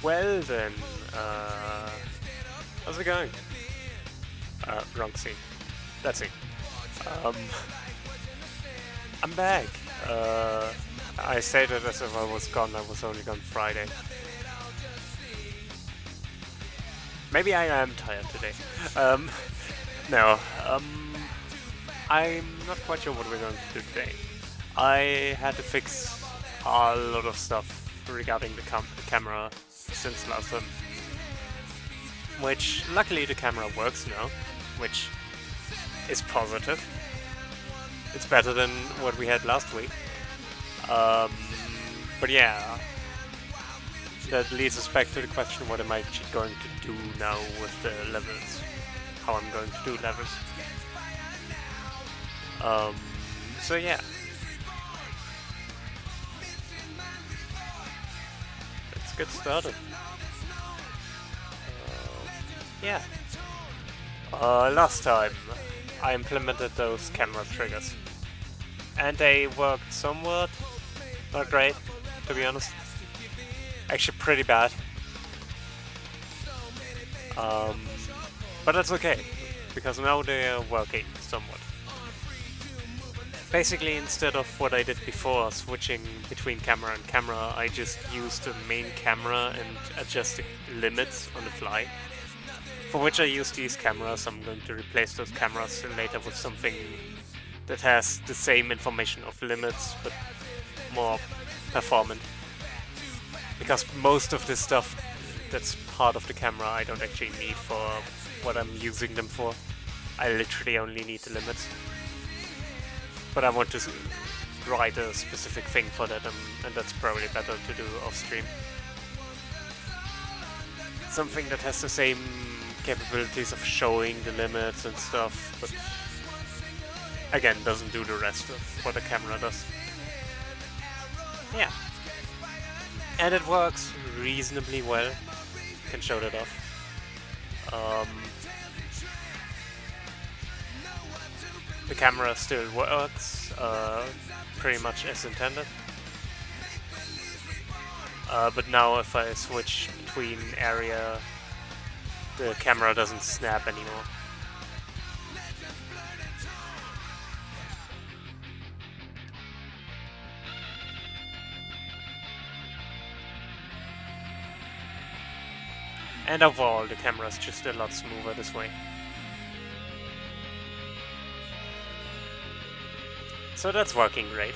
Well then, how's it going? Wrong scene. That scene. Um, I'm back. I stated as if I was gone. I was only gone Friday. Maybe I am tired today. No. I'm not quite sure what we're going to do today. I had to fix a lot of stuff regarding the camera since last time. Which, luckily the camera works now, which is positive. It's better than what we had last week. But yeah, that leads us back to the question, what am I actually going to do now with the levels? How I'm going to do levels. So yeah. Let's get started. Yeah. Last time I implemented those camera triggers. And they worked somewhat. Not great, to be honest. Actually pretty bad. But that's okay, because now they are working somewhat. Basically, instead of what I did before, switching between camera and camera, I just used the main camera and adjusted limits on the fly. For which I use these cameras. I'm going to replace those cameras later with something that has the same information of limits, but more performant. Because most of this stuff that's part of the camera I don't actually need for what I'm using them for. I literally only need the limits. But I want to write a specific thing for that, and that's probably better to do off stream. Something that has the same capabilities of showing the limits and stuff, but again doesn't do the rest of what a camera does. Yeah. And it works reasonably well. Can show that off. The camera still works pretty much as intended. But now if I switch between area, the camera doesn't snap anymore. And overall, the camera is just a lot smoother this way. So that's working great.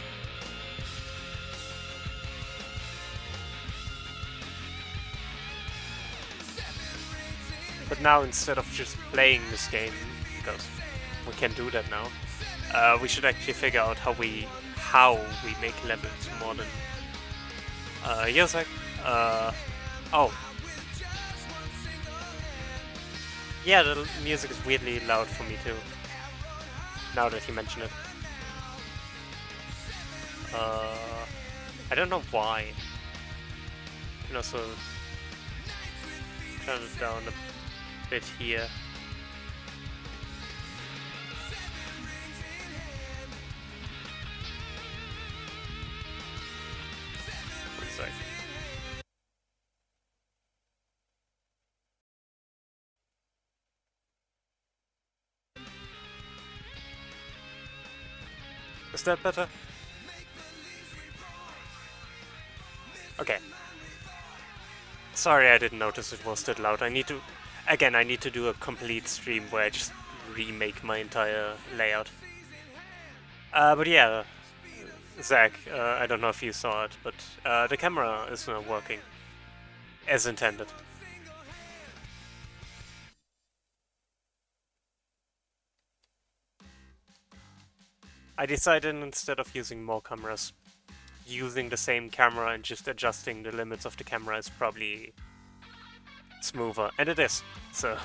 But now, instead of just playing this game, because we can do that now, we should actually figure out how we make levels more than... Yosek? Oh. Yeah, the music is weirdly loud for me too, now that you mention it. I don't know why. You can also turn it down a bit here. One sec. Is that better? Okay. Sorry, I didn't notice it was that loud. I need to do a complete stream where I just remake my entire layout. But yeah, Zach, I don't know if you saw it, but the camera is now working as intended. I decided, instead of using more cameras, using the same camera and just adjusting the limits of the camera is probably smoother, and it is, so...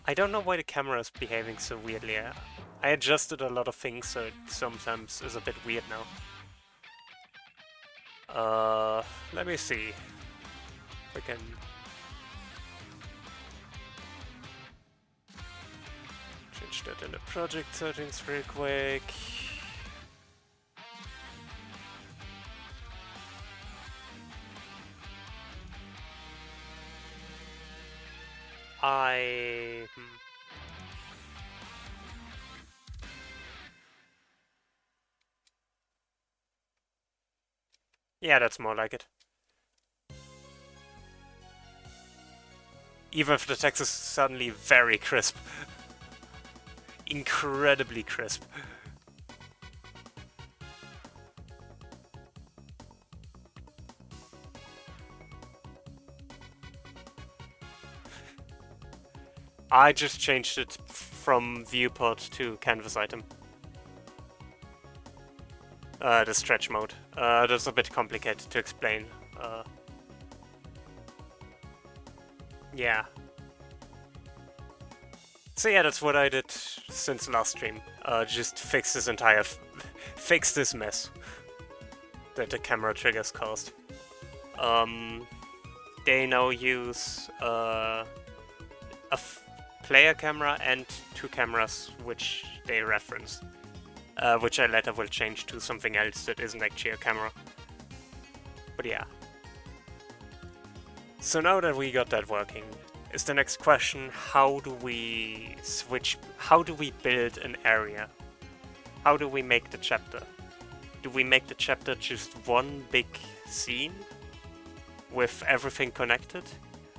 I don't know why the camera is behaving so weirdly. I adjusted a lot of things, so it sometimes is a bit weird now. Let me see if I can... change that in the project settings real quick. Yeah, that's more like it. Even if the text is suddenly very crisp. Incredibly crisp. I just changed it from viewport to canvas item. The stretch mode. That's a bit complicated to explain. Yeah. So yeah, that's what I did since last stream. Just fix this entire... fix this mess that the camera triggers caused. They now use a player camera and two cameras which they reference. Which I later will change to something else that isn't actually a camera. But yeah. So now that we got that working, is the next question, how do we build an area? How do we make the chapter? Do we make the chapter just one big scene with everything connected?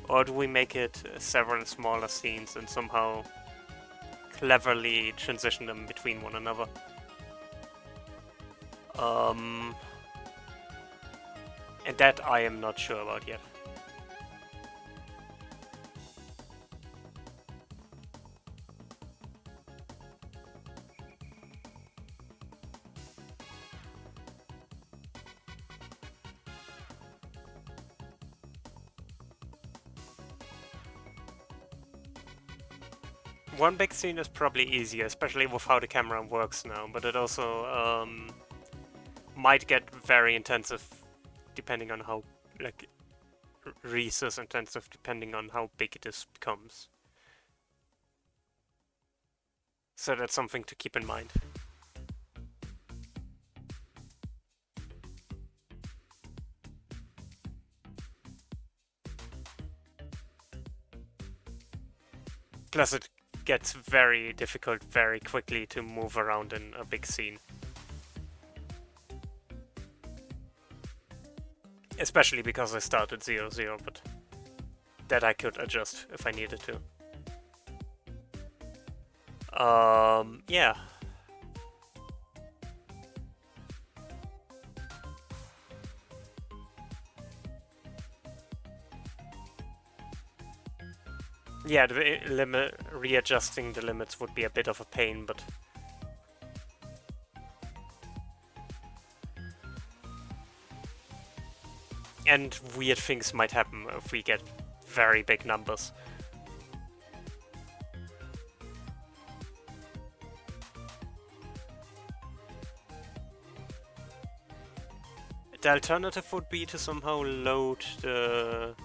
Or do we make it several smaller scenes and somehow cleverly transition them between one another? And that I am not sure about yet. One big scene is probably easier, especially with how the camera works now, but it also might get very intensive depending on how, like, resource intensive depending on how big this becomes. So that's something to keep in mind. Plus it gets very difficult very quickly to move around in a big scene. Especially because I started 0-0, but that I could adjust if I needed to. Yeah. Yeah, readjusting the limits would be a bit of a pain, but... And weird things might happen if we get very big numbers. The alternative would be to somehow load the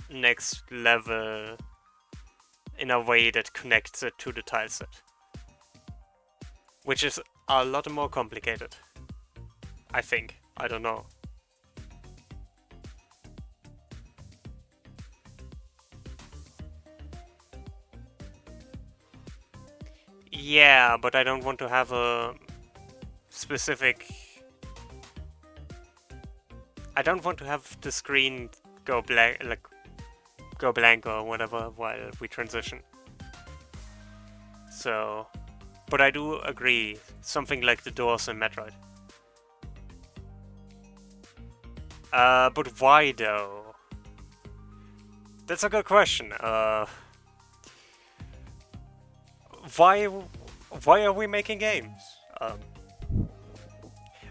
next level in a way that connects it to the tileset. Which is a lot more complicated. I think. I don't know. Yeah, but I don't want to have a specific... I don't want to have the screen go blank, like go blank or whatever while we transition. So, but I do agree, something like the doors in Metroid. But why though? That's a good question. Why are we making games?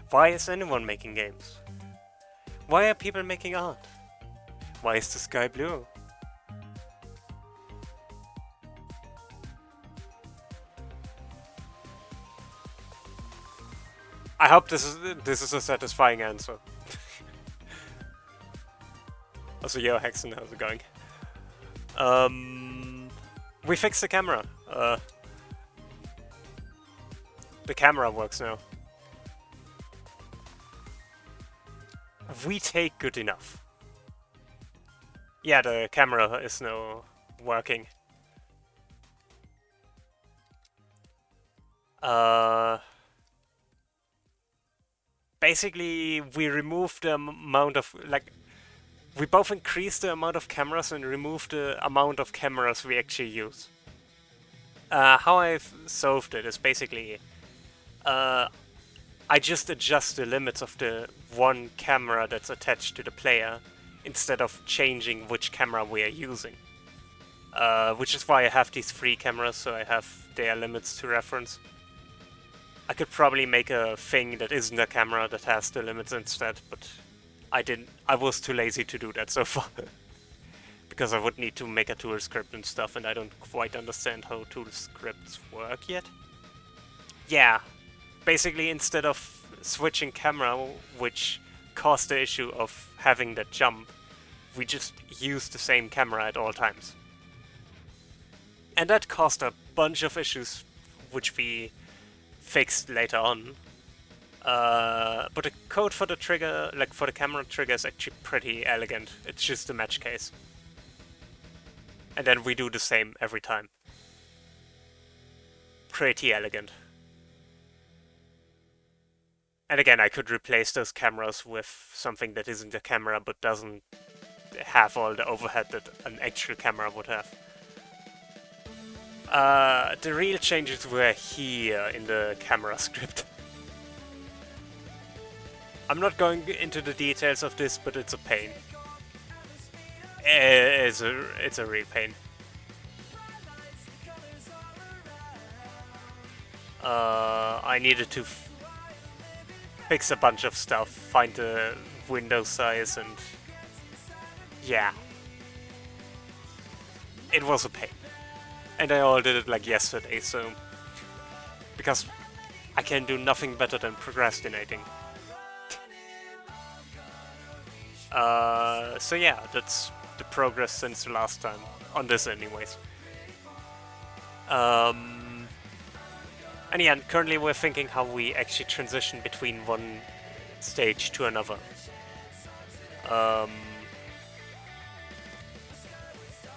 Why is anyone making games? Why are people making art? Why is the sky blue? I hope this is a satisfying answer. Also, yo, Hexen, how's it going? We fixed the camera. The camera works now. We take good enough. Yeah, the camera is now working. Basically, we removed the amount of, like, we both increased the amount of cameras and removed the amount of cameras we actually use. How I've solved it is basically, I just adjust the limits of the one camera that's attached to the player instead of changing which camera we are using. Which is why I have these 3 cameras, so I have their limits to reference. I could probably make a thing that isn't a camera that has the limits instead, but I didn't. I was too lazy to do that so far. Because I would need to make a tool script and stuff, and I don't quite understand how tool scripts work yet. Yeah, basically instead of switching camera, which caused the issue of having that jump, we just used the same camera at all times. And that caused a bunch of issues, which we fixed later on. But the code for the trigger, like for the camera trigger, is actually pretty elegant. It's just a match case. And then we do the same every time. Pretty elegant. And again, I could replace those cameras with something that isn't a camera but doesn't have all the overhead that an actual camera would have. The real changes were here in the camera script. I'm not going into the details of this, but it's a pain. It's a real pain. I needed to fix a bunch of stuff, find the window size, and yeah. It was a pain. And I all did it like yesterday, so... Because I can do nothing better than procrastinating. So yeah, that's the progress since the last time. On this anyways. And yeah, currently we're thinking how we actually transition between one stage to another.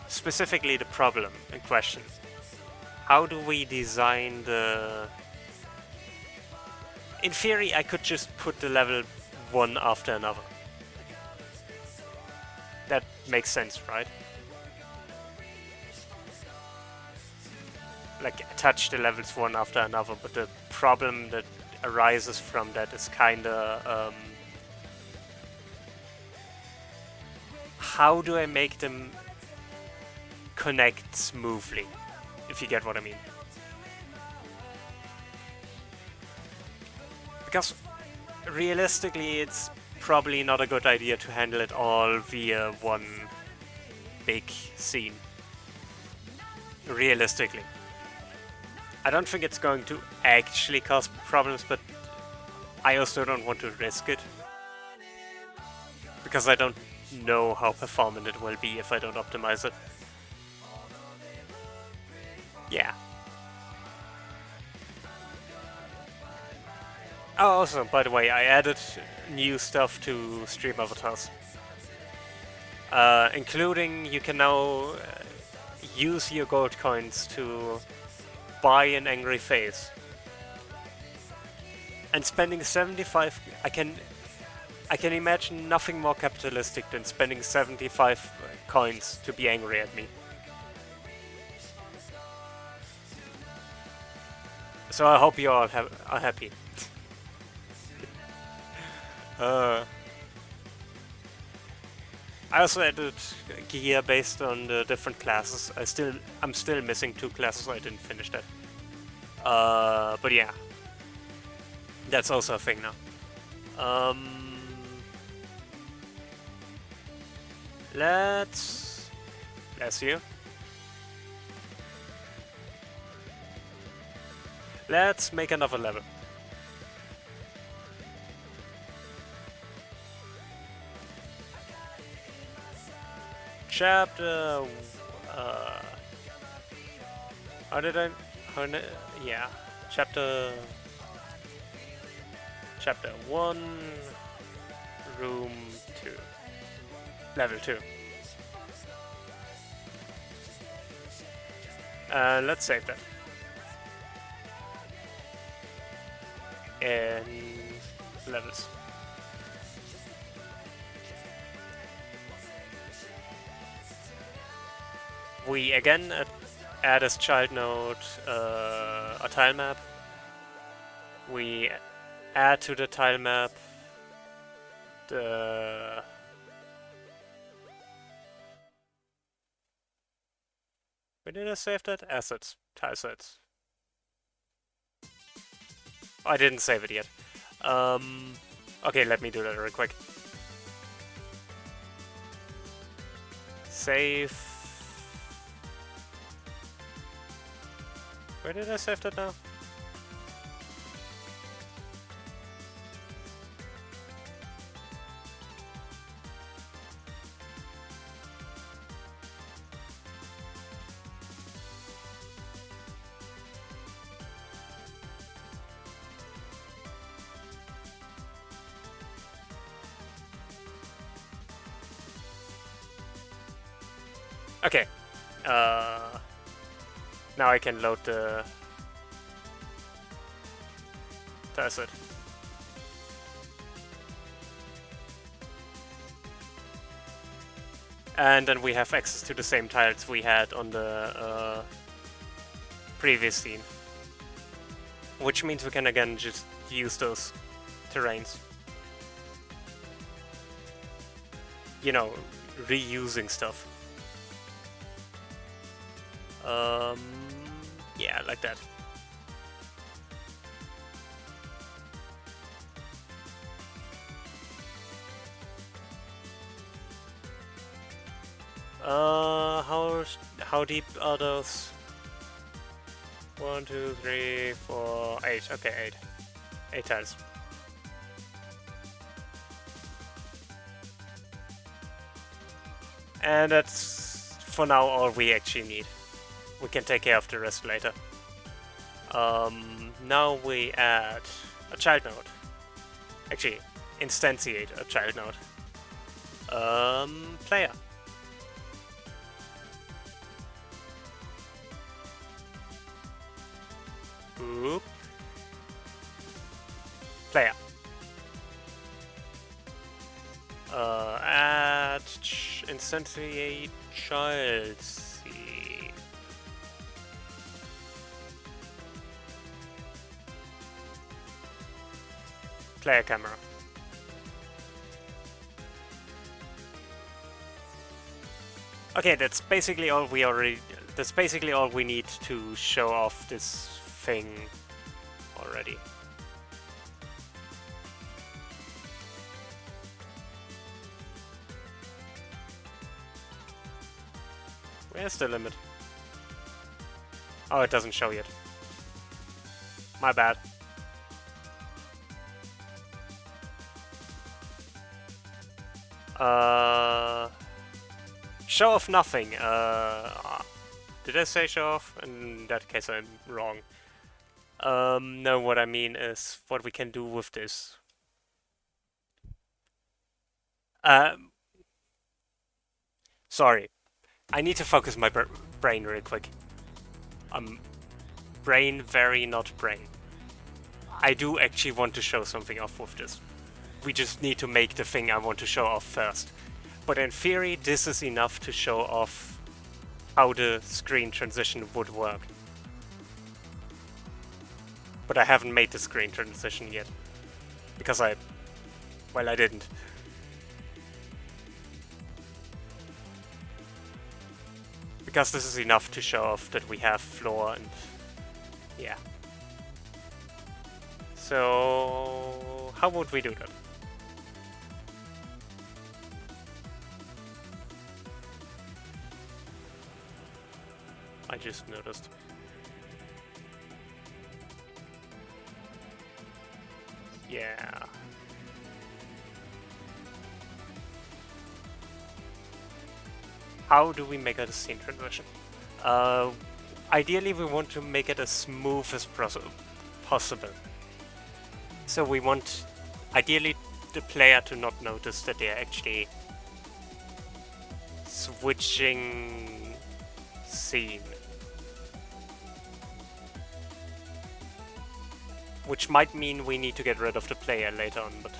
Specifically the problem in question. How do we design the... In theory, I could just put the level one after another. That makes sense, right? Like, attach the levels one after another, but the problem that arises from that is kinda... how do I make them connect smoothly, if you get what I mean? Because realistically, it's probably not a good idea to handle it all via one big scene. Realistically. I don't think it's going to actually cause problems, but I also don't want to risk it. Because I don't know how performant it will be if I don't optimize it. Yeah. Oh, also, by the way, I added new stuff to Stream Avatars. Including, you can now use your gold coins to buy an angry face. And spending 75... I can imagine nothing more capitalistic than spending 75 coins to be angry at me. So I hope you all are happy. I also added gear based on the different classes. I'm still missing 2 classes. I didn't finish that. But yeah, that's also a thing now. Let's bless you. Let's make another level. Chapter... yeah. Chapter 1, room 2. Level 2. Let's save that. And levels. We again add as child node a tile map. We add to the tile map the where did I save that? Assets, tile sets. I didn't save it yet. Okay, let me do that real quick. Save. Where did I save that now? Okay. Now I can load the asset. And then we have access to the same tiles we had on the previous scene. Which means we can again just use those terrains. You know, reusing stuff. Yeah, like that. How deep are those? 1, 2, 3, 4, 8. Okay, 8. 8 tiles. And that's for now all we actually need. We can take care of the rest later. Now we add a child node. Actually, instantiate a child node. Player. Oop. Player. Add instantiate child. Player camera. Okay, that's basically all we need to show off this thing already. Where's the limit? Oh, it doesn't show yet. My bad. Show off nothing. Did I say show off? In that case, I'm wrong. No, what I mean is what we can do with this. Sorry. I need to focus my brain real quick. Brain, very not brain. I do actually want to show something off with this. We just need to make the thing I want to show off first. But in theory, this is enough to show off how the screen transition would work. But I haven't made the screen transition yet. Because I didn't. Because this is enough to show off that we have floor and... yeah. So... how would we do that? I just noticed. Yeah. How do we make it a scene transition? Ideally we want to make it as smooth as possible. So we want, ideally, the player to not notice that they're actually switching scene. Which might mean we need to get rid of the player later on, but...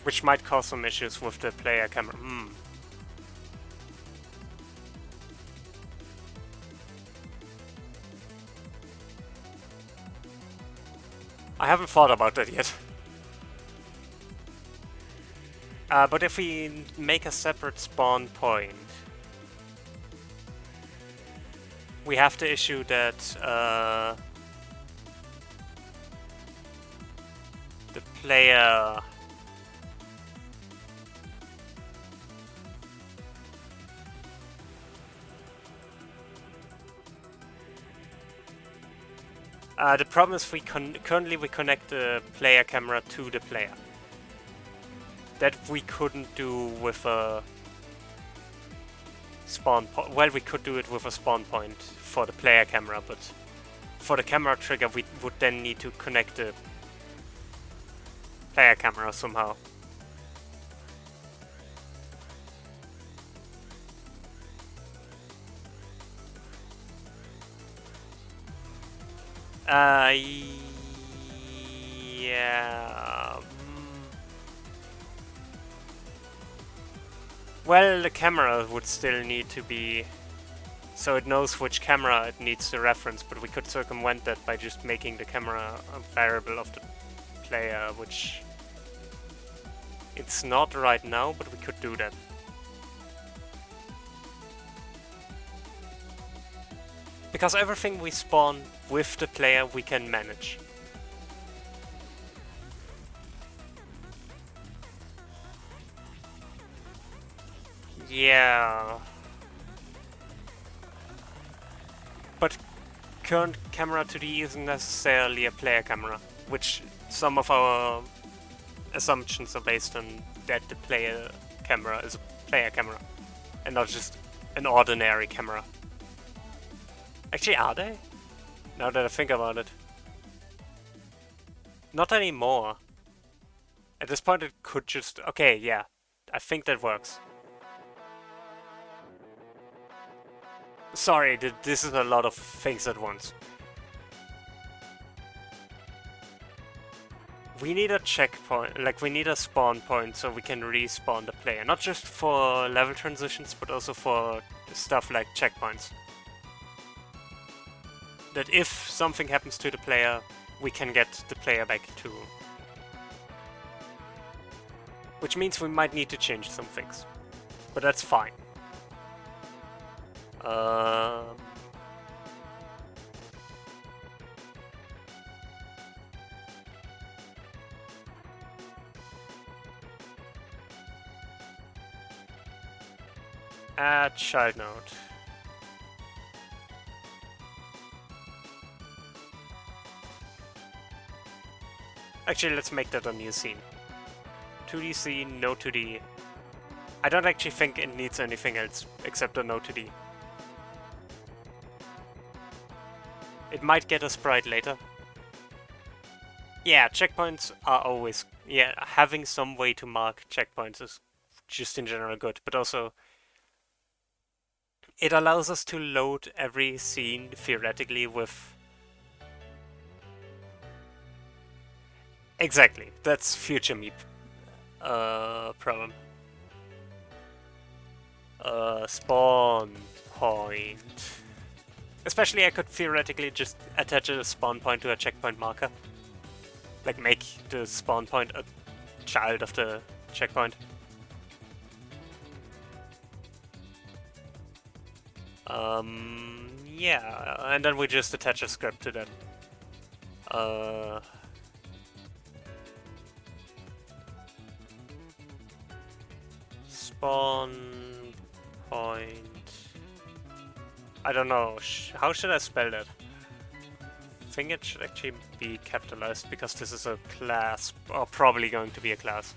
Which might cause some issues with the player camera. I haven't thought about that yet. But if we make a separate spawn point, we have to issue that the player the problem is currently we connect the player camera to the player. That we couldn't do with a spawn point. Well, we could do it with a spawn point for the player camera, but for the camera trigger we would then need to connect the player camera somehow. Yeah. Well, the camera would still need to be... So it knows which camera it needs to reference, but we could circumvent that by just making the camera a variable of the player, which... It's not right now, but we could do that. Because everything we spawn with the player we can manage. Yeah. But current camera 2D isn't necessarily a player camera, which some of our assumptions are based on that the player camera is a player camera and not just an ordinary camera. Actually, are they? Now that I think about it. Not anymore. At this point it could just... Okay, yeah. I think that works. Sorry, this is a lot of things at once. We need a checkpoint, like we need a spawn point so we can respawn the player. Not just for level transitions, but also for stuff like checkpoints. That if something happens to the player, we can get the player back too. Which means we might need to change some things. But that's fine. Add child node. Actually, let's make that a new scene. 2D scene, no 2D. I don't actually think it needs anything else except a no 2D. It might get a sprite later. Yeah, checkpoints are always... Yeah, having some way to mark checkpoints is just in general good, but also... It allows us to load every scene, theoretically, with... Exactly, that's future me problem. Spawn point. Especially I could theoretically just attach a spawn point to a checkpoint marker. Like make the spawn point a child of the checkpoint. Yeah, and then we just attach a script to that. Spawn point. I don't know. How should I spell that? I think it should actually be capitalized because this is a class, or probably going to be a class.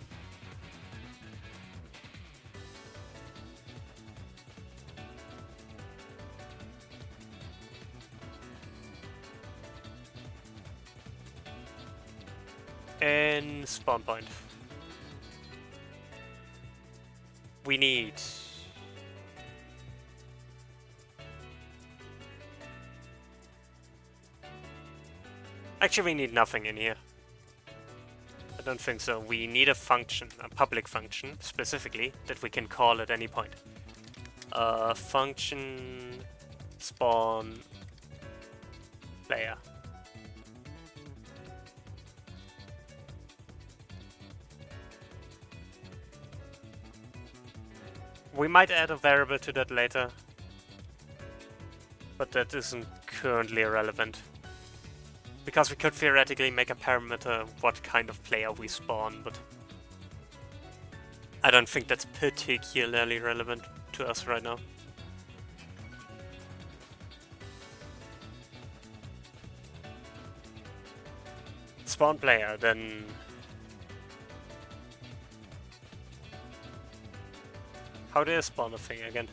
And spawn point. We need... Actually, we need nothing in here. I don't think so. We need a function, a public function, specifically, that we can call at any point. Function spawn player. We might add a variable to that later, but that isn't currently relevant. Because we could theoretically make a parameter what kind of player we spawn, but I don't think that's particularly relevant to us right now. Spawn player, then... How do I spawn a thing again?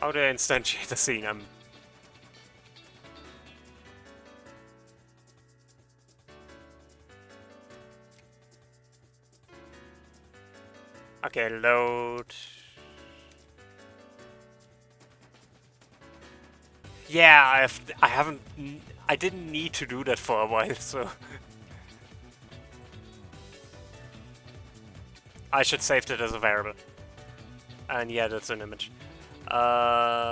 How do I instantiate a scene? Okay, load... Yeah, I didn't need to do that for a while, so... I should save that as a variable. And yeah, that's an image. How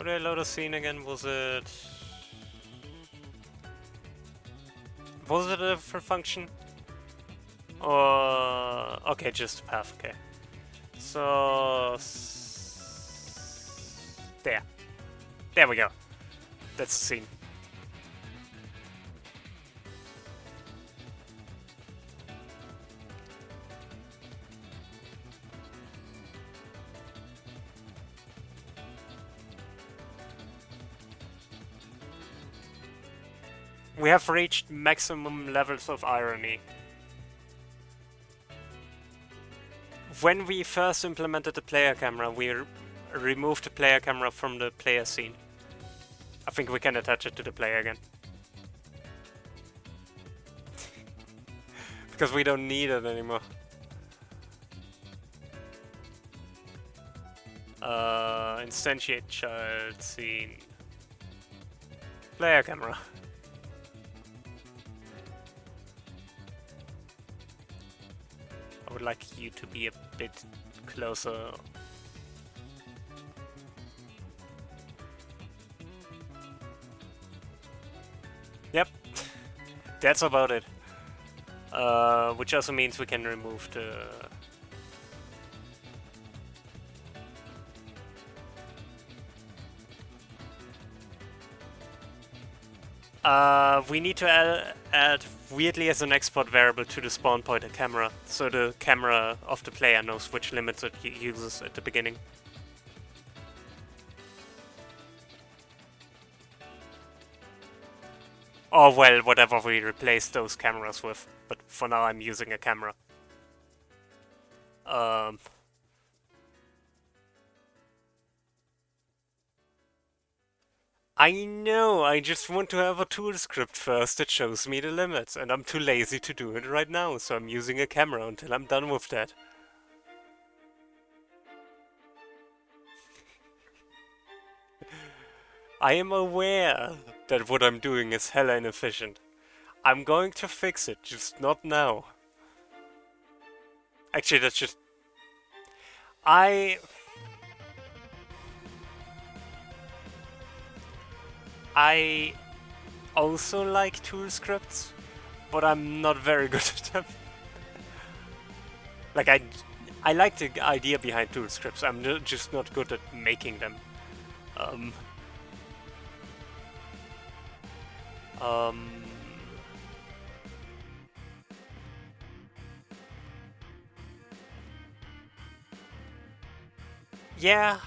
do I load a scene again? Was it a different function? Or... Okay, just a path, okay. So... There we go. That's the scene. We have reached maximum levels of irony. When we first implemented the player camera, we removed the player camera from the player scene. I think we can attach it to the player again. Because we don't need it anymore. Instantiate child scene. Player camera. I would like you to be a bit closer. Yep, that's about it. Which also means we can remove the... we need to add weirdly as an export variable to the spawn point a camera, so the camera of the player knows which limits it uses at the beginning. Or well, whatever we replace those cameras with, but for now I'm using a camera. I know, I just want to have a tool script first that shows me the limits, and I'm too lazy to do it right now, so I'm using a camera until I'm done with that. I am aware that what I'm doing is hella inefficient. I'm going to fix it, just not now. Actually, that's just... I also like tool scripts, but I'm not very good at them. Like, I like the idea behind tool scripts, I'm just not good at making them. Yeah.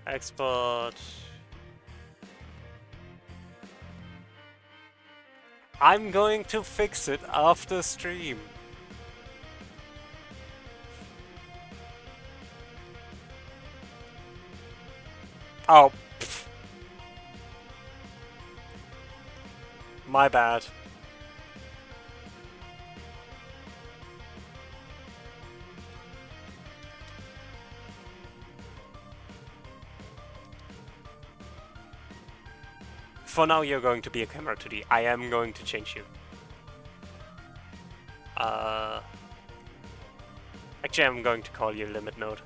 Export. I'm going to fix it after stream. Oh, pff. My bad. For now, you're going to be a camera 2D. I am going to change you. Actually, I'm going to call you limit node.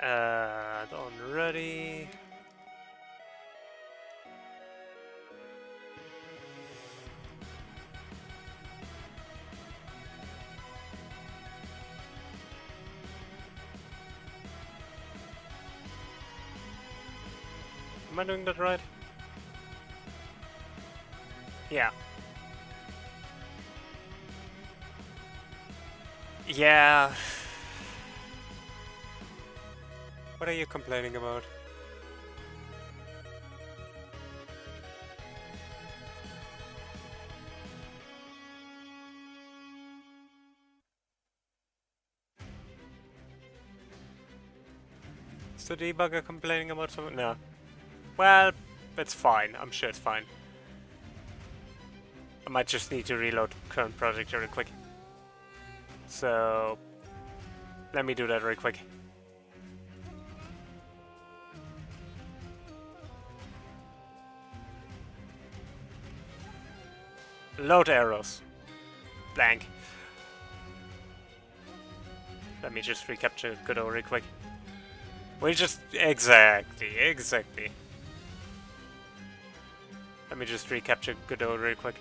Add on ready. Am I doing that right? Yeah. Yeah. What are you complaining about? Is the debugger complaining about something? No. Well, it's fine. I'm sure it's fine. I might just need to reload current project really quick. So, let me do that really quick. Load arrows. Blank. Let me just recapture Godot really quick. We just... Exactly. Let me just recapture Godot really quick.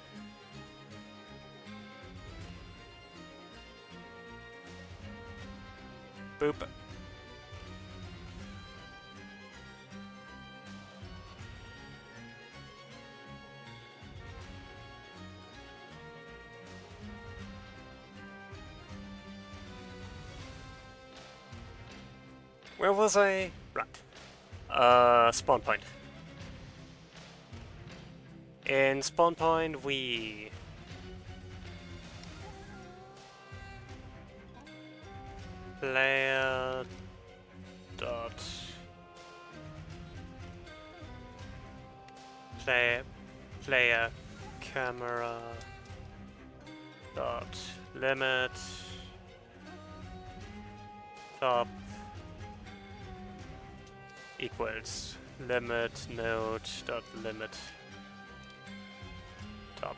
Boop. Where was I? Right. Spawn point. In spawn point we... player... dot... player camera... dot limit... top... equals limit node dot limit top.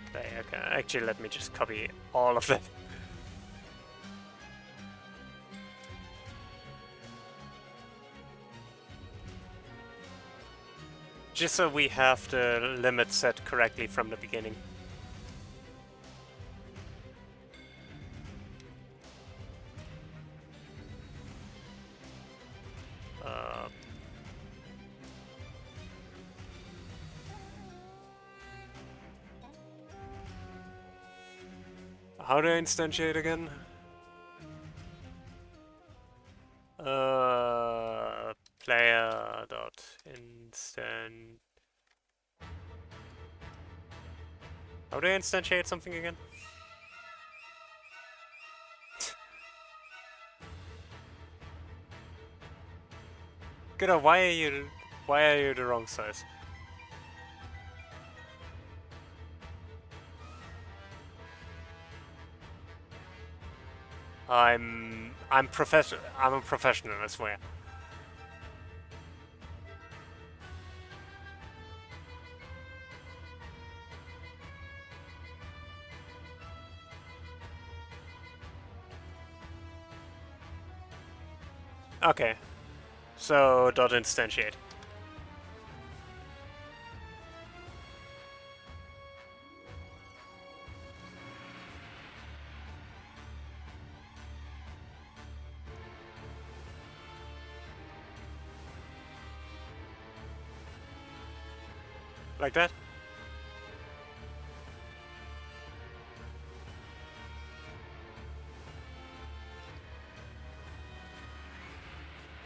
Okay, actually let me just copy all of it. Just so we have the limit set correctly from the beginning. How do I instantiate again? Player dot instant. How do I instantiate something again? Godot, why are you the wrong size? I'm a professional, I swear. Okay. So, dot instantiate. Like that?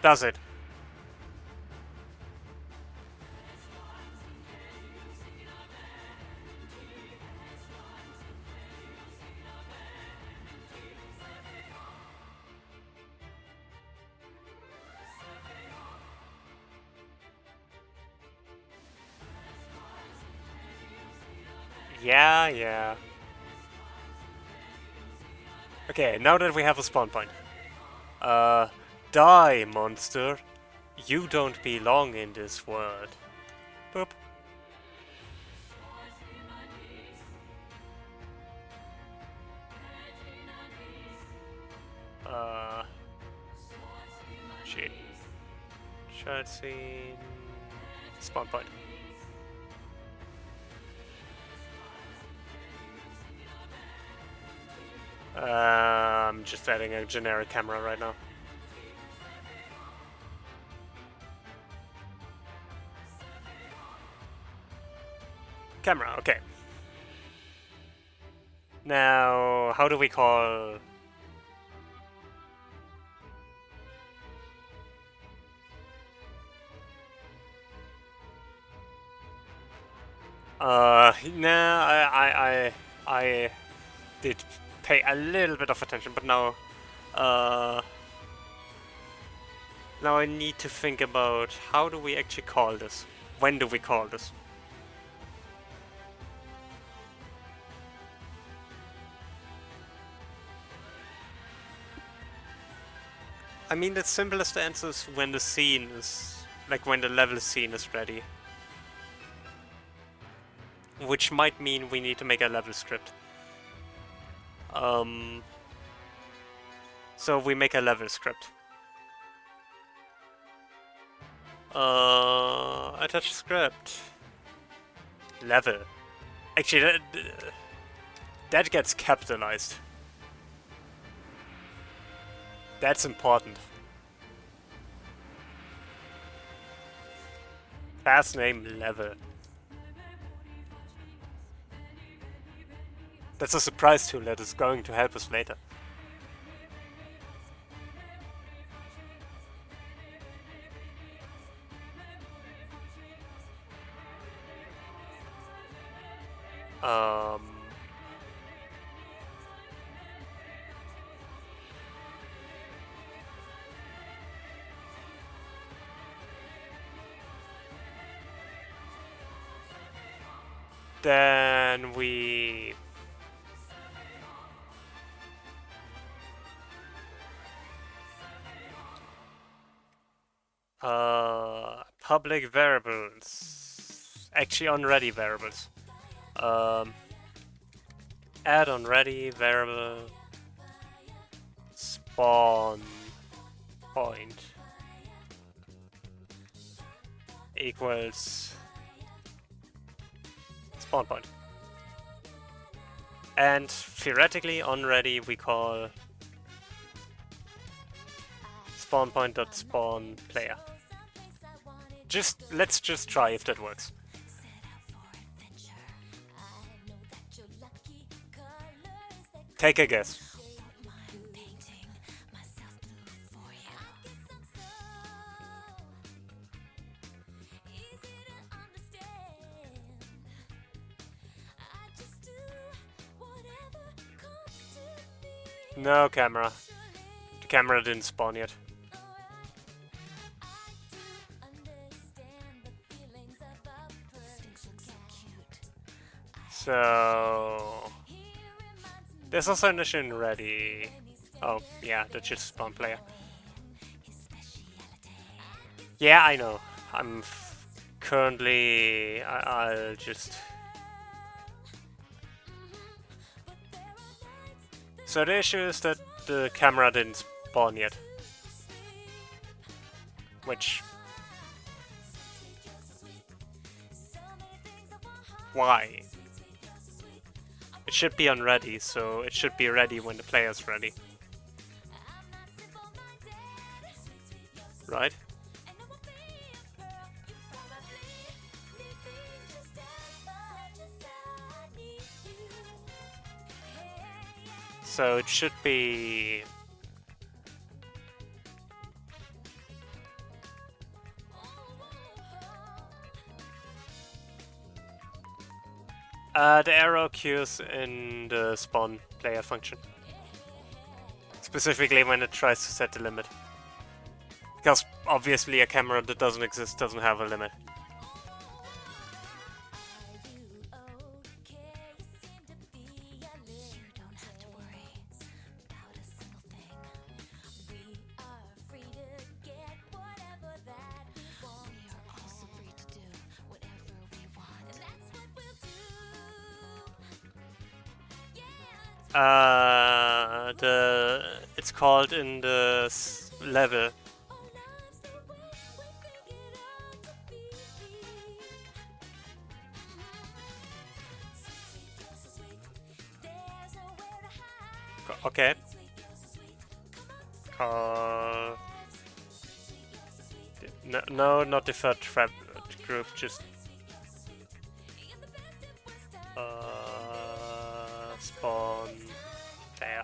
Does it? Yeah, yeah. Okay, now that we have a spawn point. Uh, die, monster. You don't belong in this world. Boop. Uh, shit. Child scene. Spawn point. I'm just adding a generic camera right now. Camera, okay. Now, how do we call... nah, I did pay a little bit of attention, but now, now I need to think about how do we actually call this? When do we call this? I mean, the simplest answer is when the scene is, like when the level scene is ready. Which might mean we need to make a level script. So we make a level script. Attach script. Level. Actually, that gets capitalized. That's important. Class name level. That's a surprise tool that is going to help us later. Then we... public variables. Actually, on ready variables. Add on ready variable spawn point equals spawn point. And theoretically on ready we call spawn point.spawn player. Let's just try if that works. Take a guess. No camera. The camera didn't spawn yet. So... there's also an issue in ready. Oh, yeah, that's just spawn player. Yeah, I know. I'm currently... I'll just... So the issue is that the camera didn't spawn yet. which... Why? It should be on ready, so it should be ready when the player's ready. Right? So it should be... the arrow cues in the spawn player function. Specifically when it tries to set the limit. Because obviously a camera that doesn't exist doesn't have a limit. It's called in the level. Okay. No, not the third trap group, just spawn player.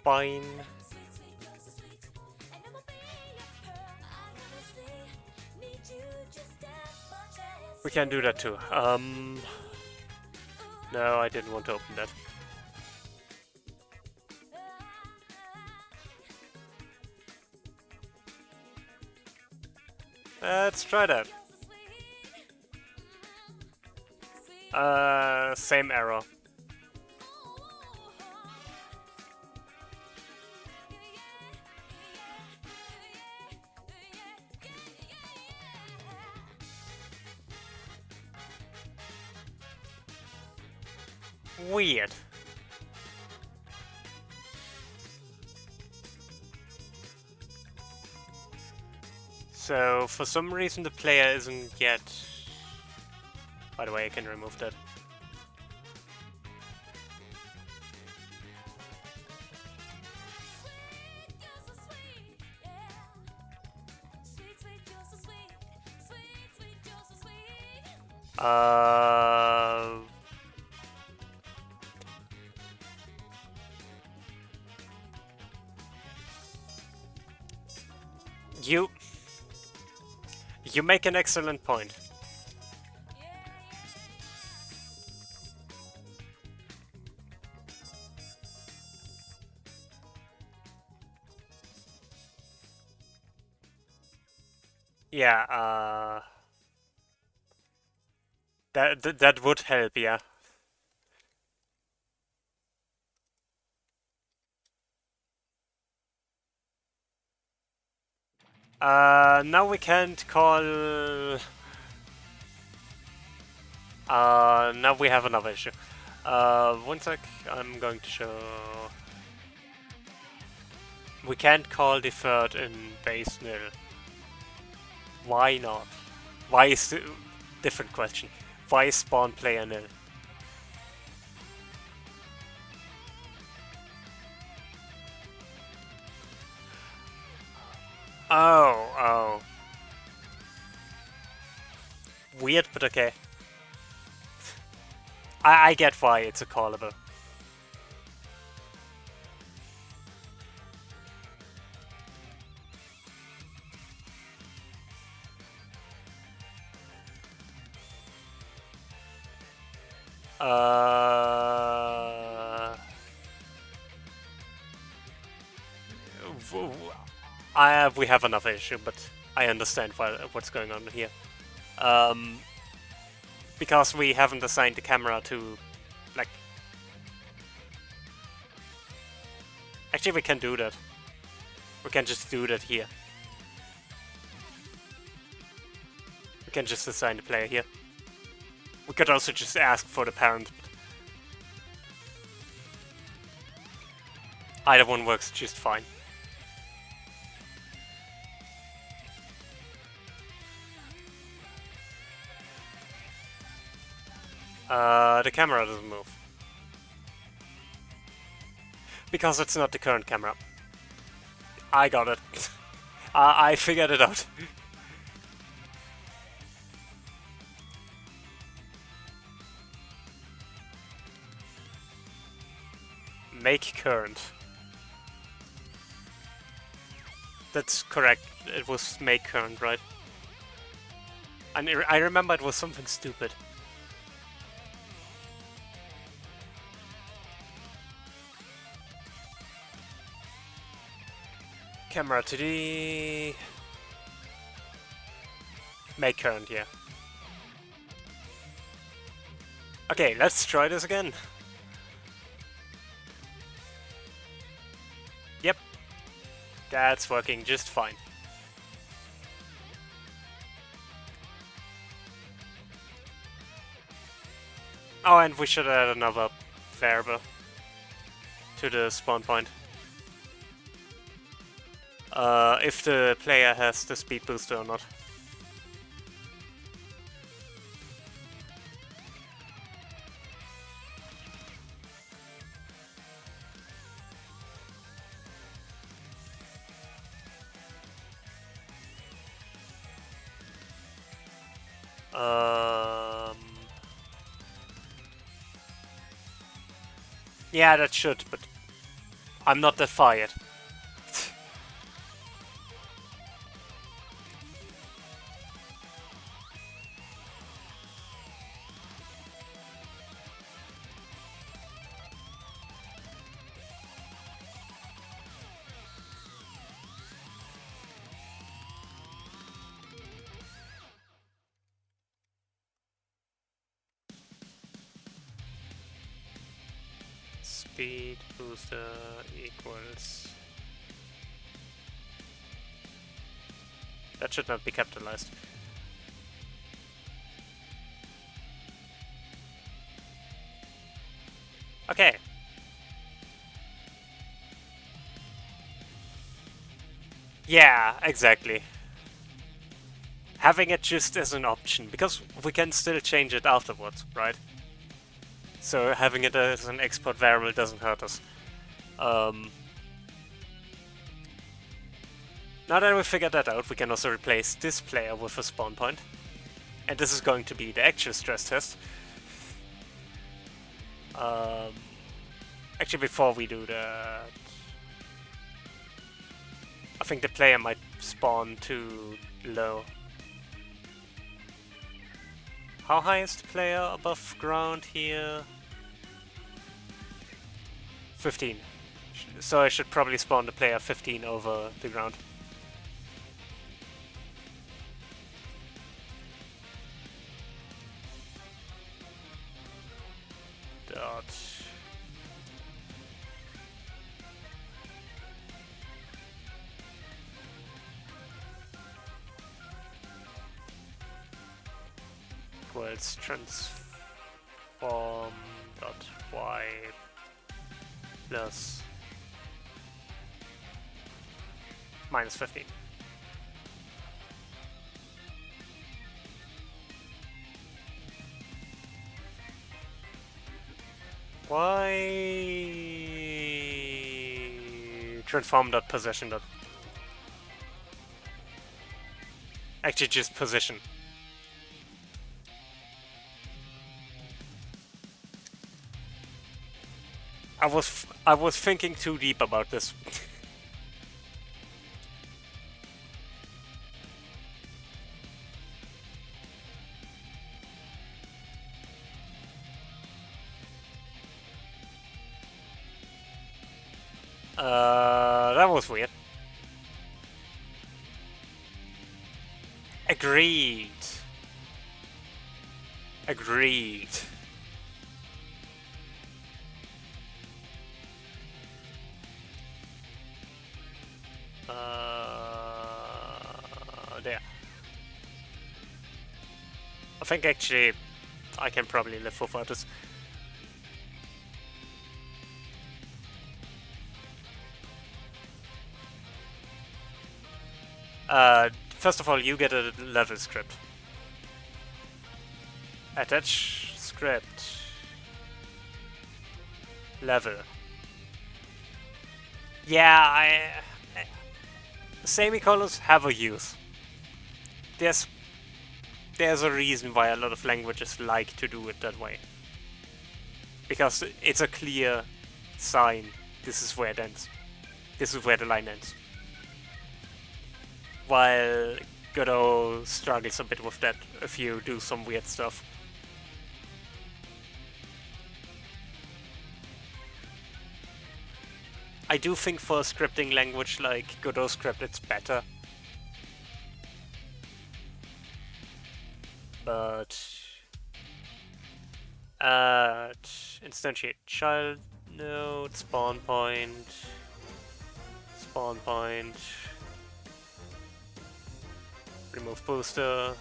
Fine. We can do that too. No, I didn't want to open that. Let's try that. Same arrow. Weird. So, for some reason the player isn't yet... By the way, I can remove that. You make an excellent point. Yeah, that would help, yeah. Now we can't call... now we have another issue. One sec, I'm going to show... We can't call the third in base nil. Why not? Why is... Different question. Why is spawn player nil? Oh. Weird, but okay. I get why it's a callable. We have another issue, but I understand what's going on here. Because we haven't assigned the camera to, like... Actually, we can do that. We can just do that here. can just assign the player here. We could also just ask for the parent. Either one works just fine. The camera doesn't move. Because it's not the current camera. I got it. I figured it out. Make current. That's correct. It was make current, right? And I remember it was something stupid. Camera to the... Make current, yeah. Okay, let's try this again. Yep. That's working just fine. Oh, and we should add another variable to the spawn point. If the player has the speed booster or not. Yeah, that should, but I'm not that far yet. Speed booster equals... That should not be capitalized. Okay. Yeah, exactly. Having it just as an option, because we can still change it afterwards, right? So having it as an export variable doesn't hurt us. Now that we figured that out, we can also replace this player with a spawn point. And this is going to be the actual stress test. Actually, before we do that... I think the player might spawn too low. How high is the player above ground here? 15. So I should probably spawn the player 15 over the ground. Dot. Equals transform dot y plus minus 15. Why transform dot position dot? Actually, just position. I was thinking too deep about this. That was weird. Agreed. Agreed. There. think actually I can probably live without this. First of all, you get a level script. Attach script. Level. Yeah, semicolons have a use. There's a reason why a lot of languages like to do it that way. Because it's a clear sign. This is where it ends. This is where the line ends. While Godot struggles a bit with that if you do some weird stuff. I do think for a scripting language like Godot script it's better. But instantiate child node, spawn point, remove booster.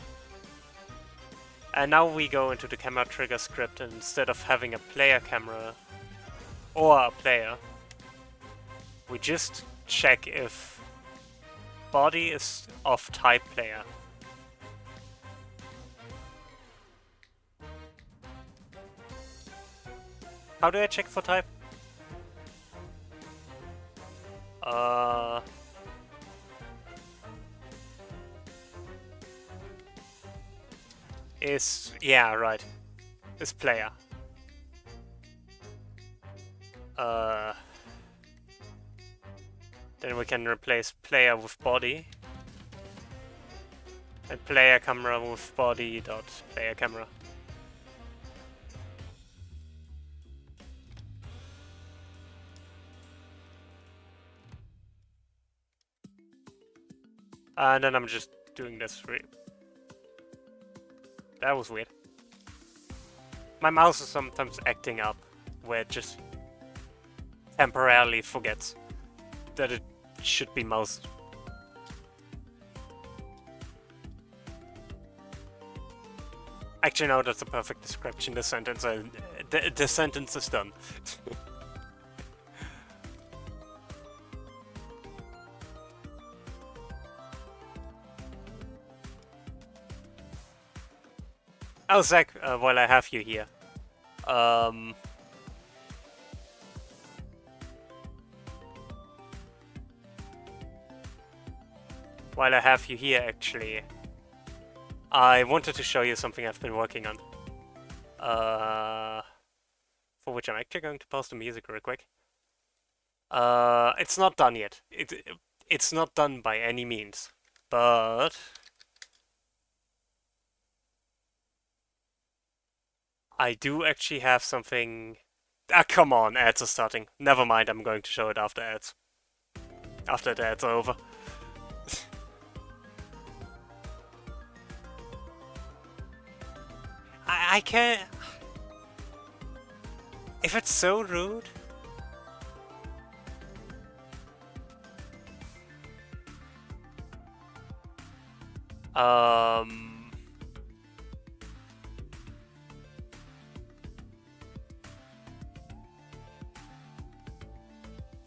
And now we go into the camera trigger script, and instead of having a player camera or a player, we just check if body is of type player. How do I check for type? Yeah, right. Is player. Then we can replace player with body. And player camera with body dot player camera. And then I'm just doing this. That was weird. My mouse is sometimes acting up, where it just temporarily forgets that it should be mouse. Actually, no, that's a perfect description. The sentence is done. Oh, Zach, while I have you here. While I have you here, actually, I wanted to show you something I've been working on. For which I'm actually going to pause the music real quick. It's not done yet. It's not done by any means, but I do actually have something. Ah, come on, ads are starting. Never mind, I'm going to show it after ads. After the ads are over. I can't. If it's so rude.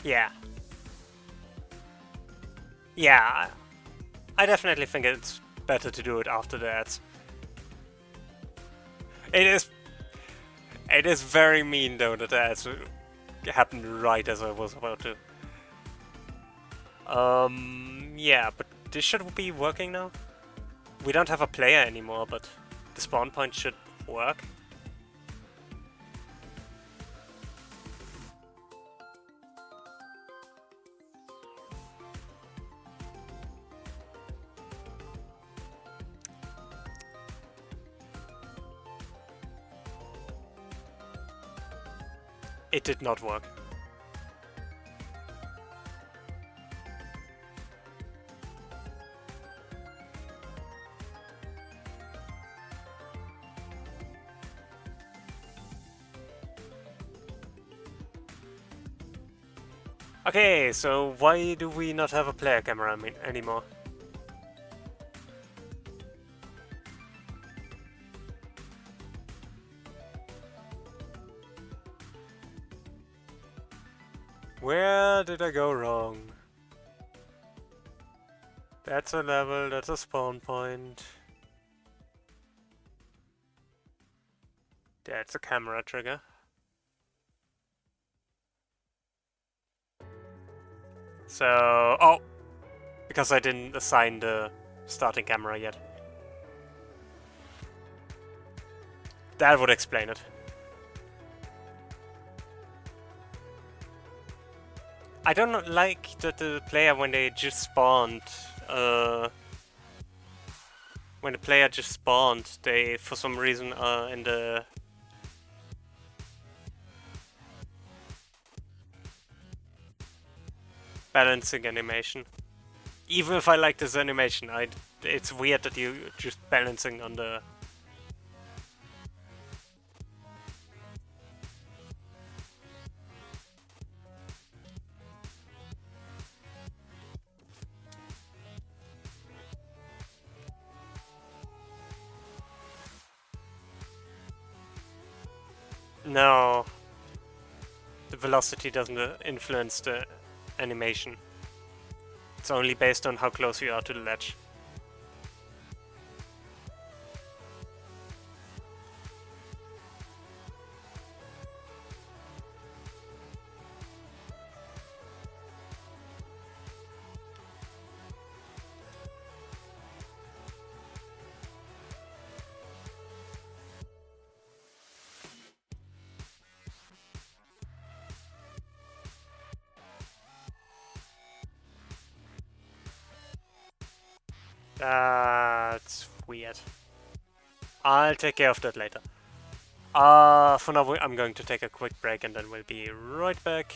Yeah. Yeah. I definitely think it's better to do it after the ads. It is very mean though that the ads happened right as I was about to. Yeah, but this should be working now. We don't have a player anymore, but the spawn point should work. It did not work. Okay, so why do we not have a player camera anymore? Where did I go wrong? That's a level, that's a spawn point. That's a camera trigger. So, oh! Because I didn't assign the starting camera yet. That would explain it. I don't like that the player, when they just spawned, when the player just spawned, they, for some reason, are in the balancing animation. Even if I like this animation, it's weird that you're just balancing on the... No, the velocity doesn't influence the animation. It's only based on how close you are to the ledge. That's weird. I'll take care of that later. For now, I'm going to take a quick break and then we'll be right back.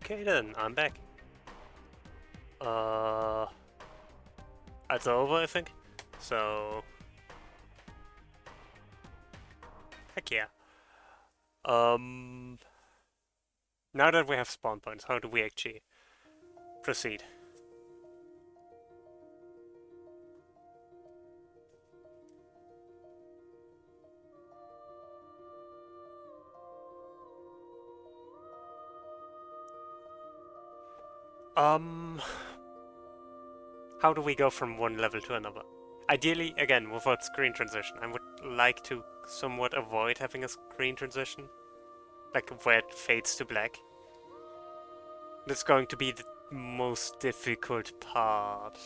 Okay then, I'm back. It's over, I think. So, heck yeah. Now that we have spawn points, how do we actually proceed? How do we go from one level to another? Ideally, again, without screen transition. I would like to somewhat avoid having a screen transition. Like where it fades to black. That's going to be the most difficult part.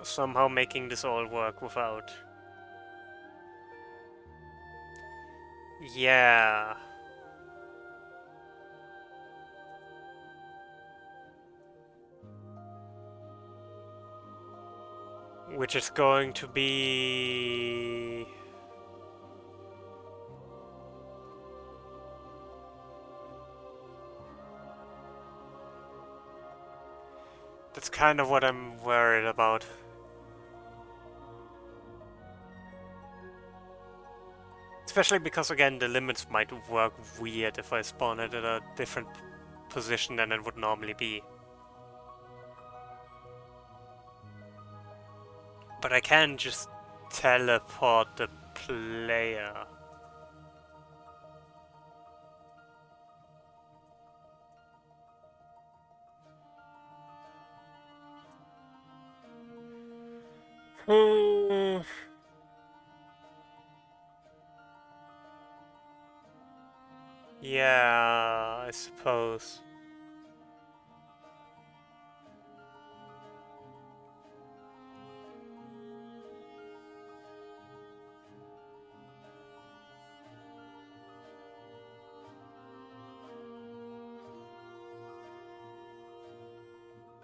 Somehow making this all work without... Yeah. Which is going to be... That's kind of what I'm worried about. Especially because, again, the limits might work weird if I spawn it at a different position than it would normally be. But I can just teleport the player. Yeah, I suppose.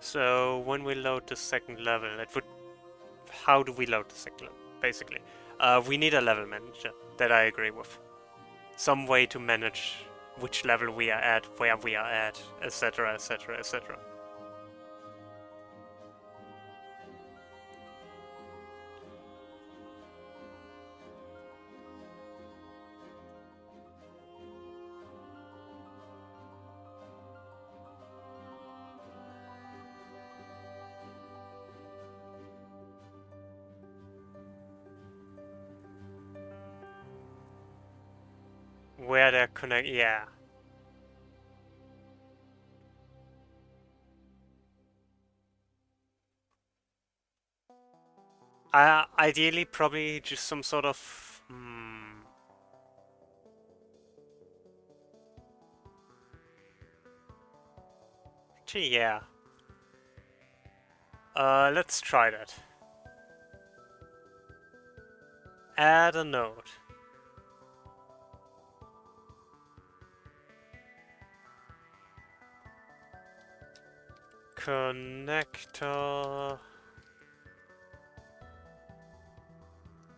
So when we load the second level, it would... How do we load the second level, basically? We need a level manager, that I agree with. Some way to manage which level we are at, where we are at, etc, etc, etc. Where they're connect... Yeah. Ideally, probably just some sort of... Gee, yeah. Let's try that. Add a node. Connector...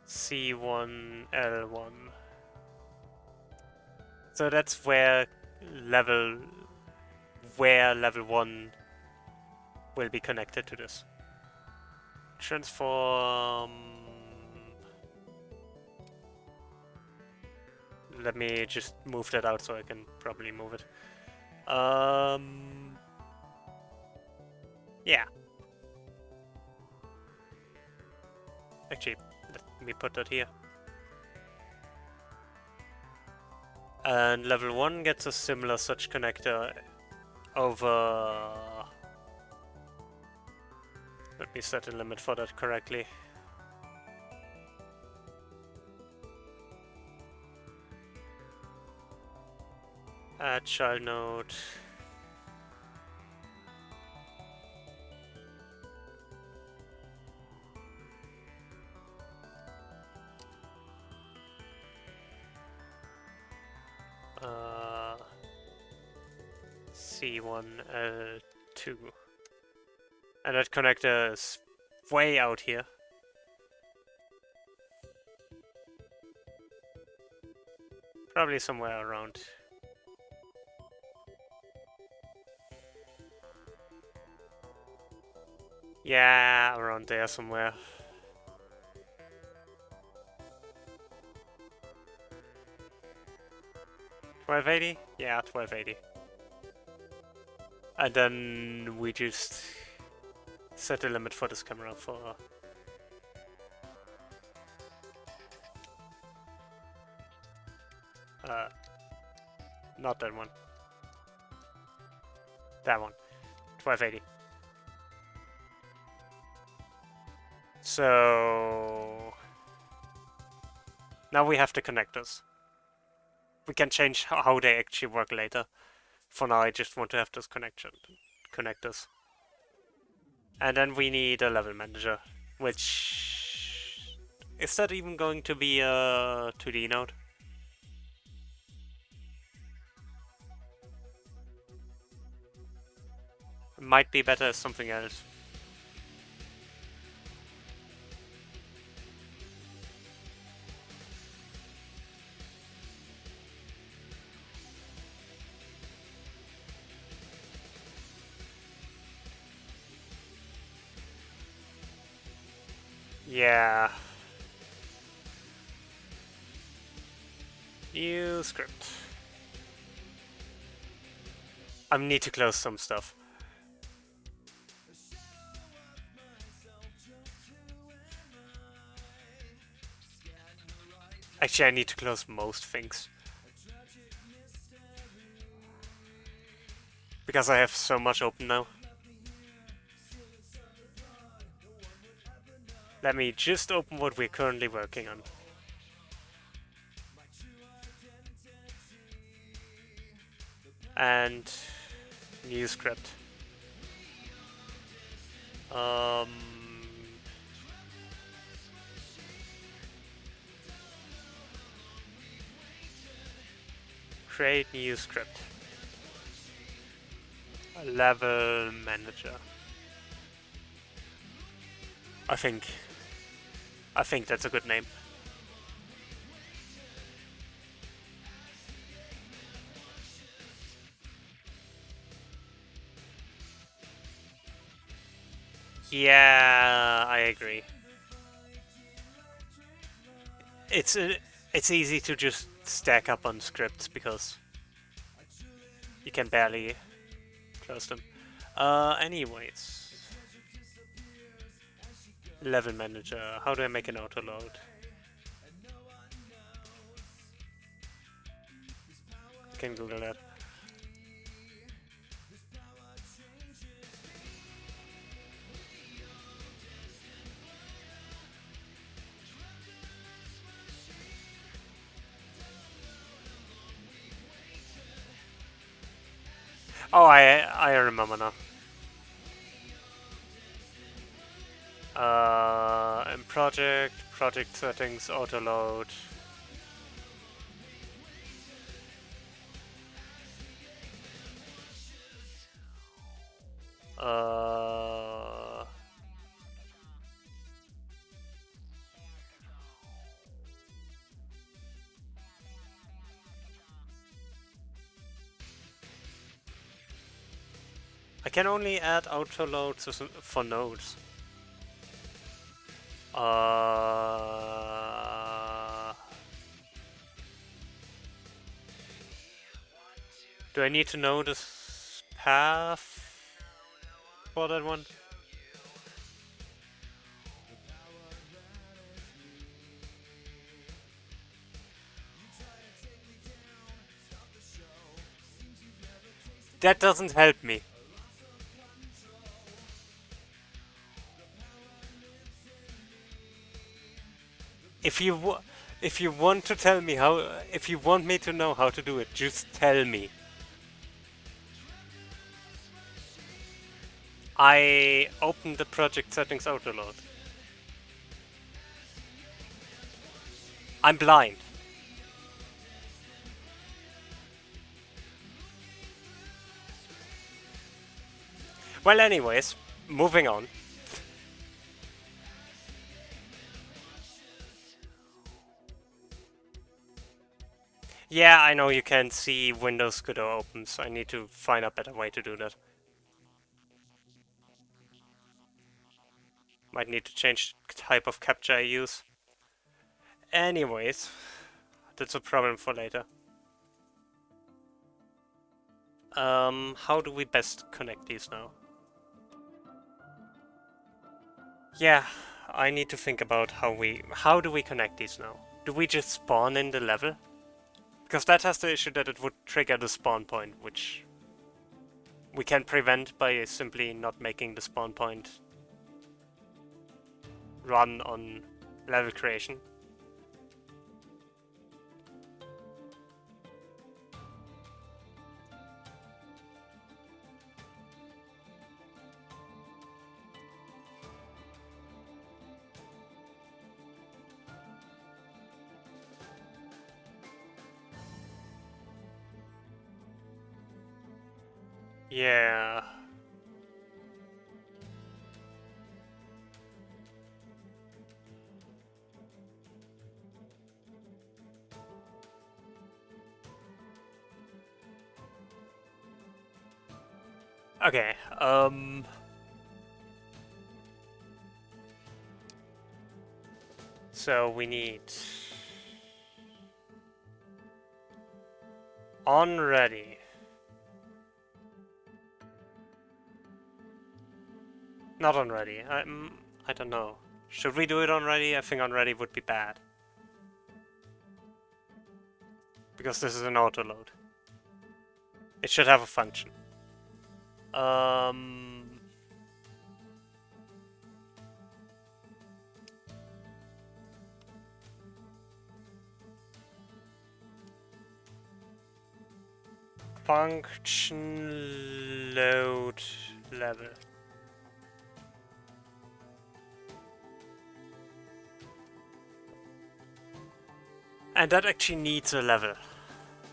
C1, L1. So that's where level 1 will be connected to this. Transform... Let me just move that out so I can probably move it. Yeah. Actually, let me put that here. And level 1 gets a similar such connector over... Let me set a limit for that correctly. Add child node. C1, L2. And that connector is way out here. Probably somewhere around. Yeah, around there somewhere. $12.80? Yeah, $12.80. And then we just set a limit for this camera for... not that one. That one. $12.80. So... now we have the connectors. We can change how they actually work later. For now, I just want to have those connectors. And then we need a level manager, which... is that even going to be a 2D node? Might be better as something else. Yeah. New script. I need to close some stuff. Actually, I need to close most things. Because I have so much open now. Let me just open what we're currently working on. And new script. Create new script. Level manager. I think that's a good name. Yeah, I agree. It's easy to just stack up on scripts because you can barely close them. Anyways. Level manager. How do I make an auto load? Can Google that. Oh, I remember now. In project settings, auto load. I can only add auto loads for nodes. Do I need to know this path for that one? That doesn't help me. If you want to tell me how, if you want me to know how to do it, just tell me. I opened the project settings auto load. I'm blind. Well, anyways, moving on. Yeah, I know you can't see Windows Godot open, so I need to find a better way to do that. Might need to change the type of capture I use. Anyways, that's a problem for later. How do we best connect these now? Yeah, I need to think about how do we connect these now? Do we just spawn in the level? Because that has the issue that it would trigger the spawn point, which we can prevent by simply not making the spawn point run on level creation. Yeah. Okay, so we need on ready. Not on ready. I don't know. Should we do it on ready? I think on ready would be bad. Because this is an auto load. It should have a function. Function load level. And that actually needs a level.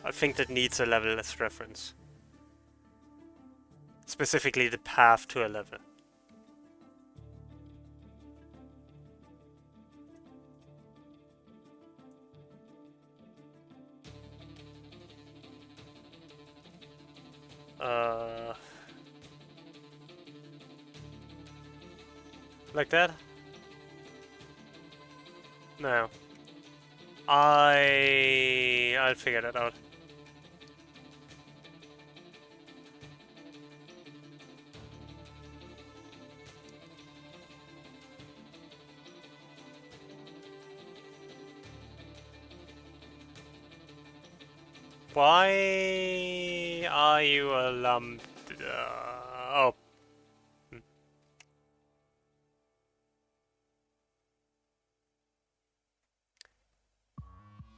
I think that needs a level as reference. Specifically the path to a level. Like that? No. I'll figure that out. Why are you a lump? Oh.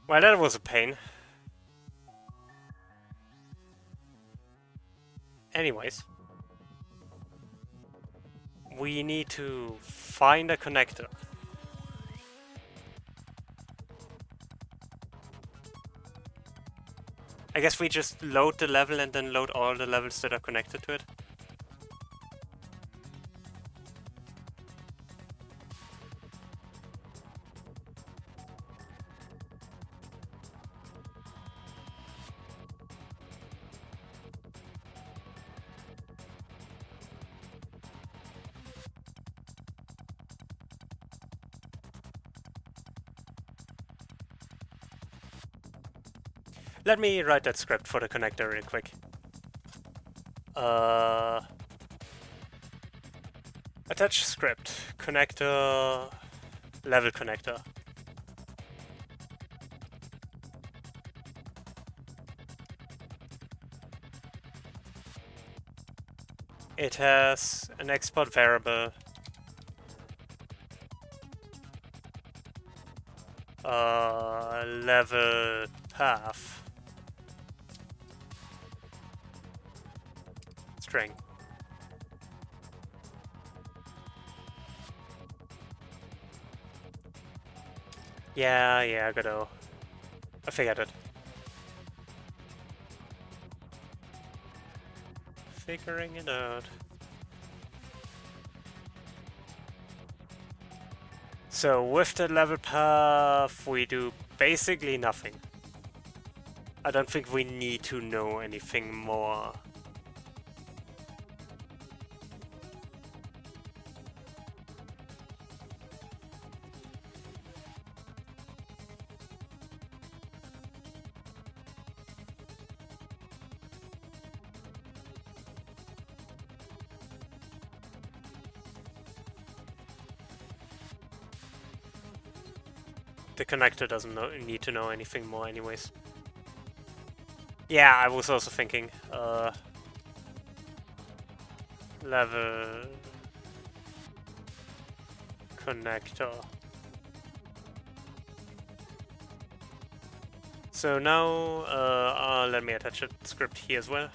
Well, that was a pain. Anyways. We need to find a connector. I guess we just load the level and then load all the levels that are connected to it. Let me write that script for the connector real quick. Attach script, connector, level connector. It has an export variable, level path, string. Yeah, Godot. I figured it. Figuring it out. So with the level path, we do basically nothing. I don't think we need to know anything more. The connector doesn't need to know anything more anyways. Yeah, I was also thinking, level connector. So now, let me attach a script here as well.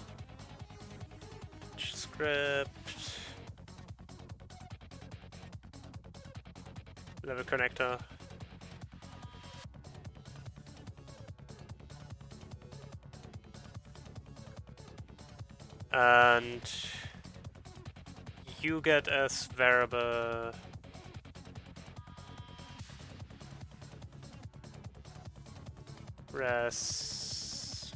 Script. Level connector. And you get as variable res.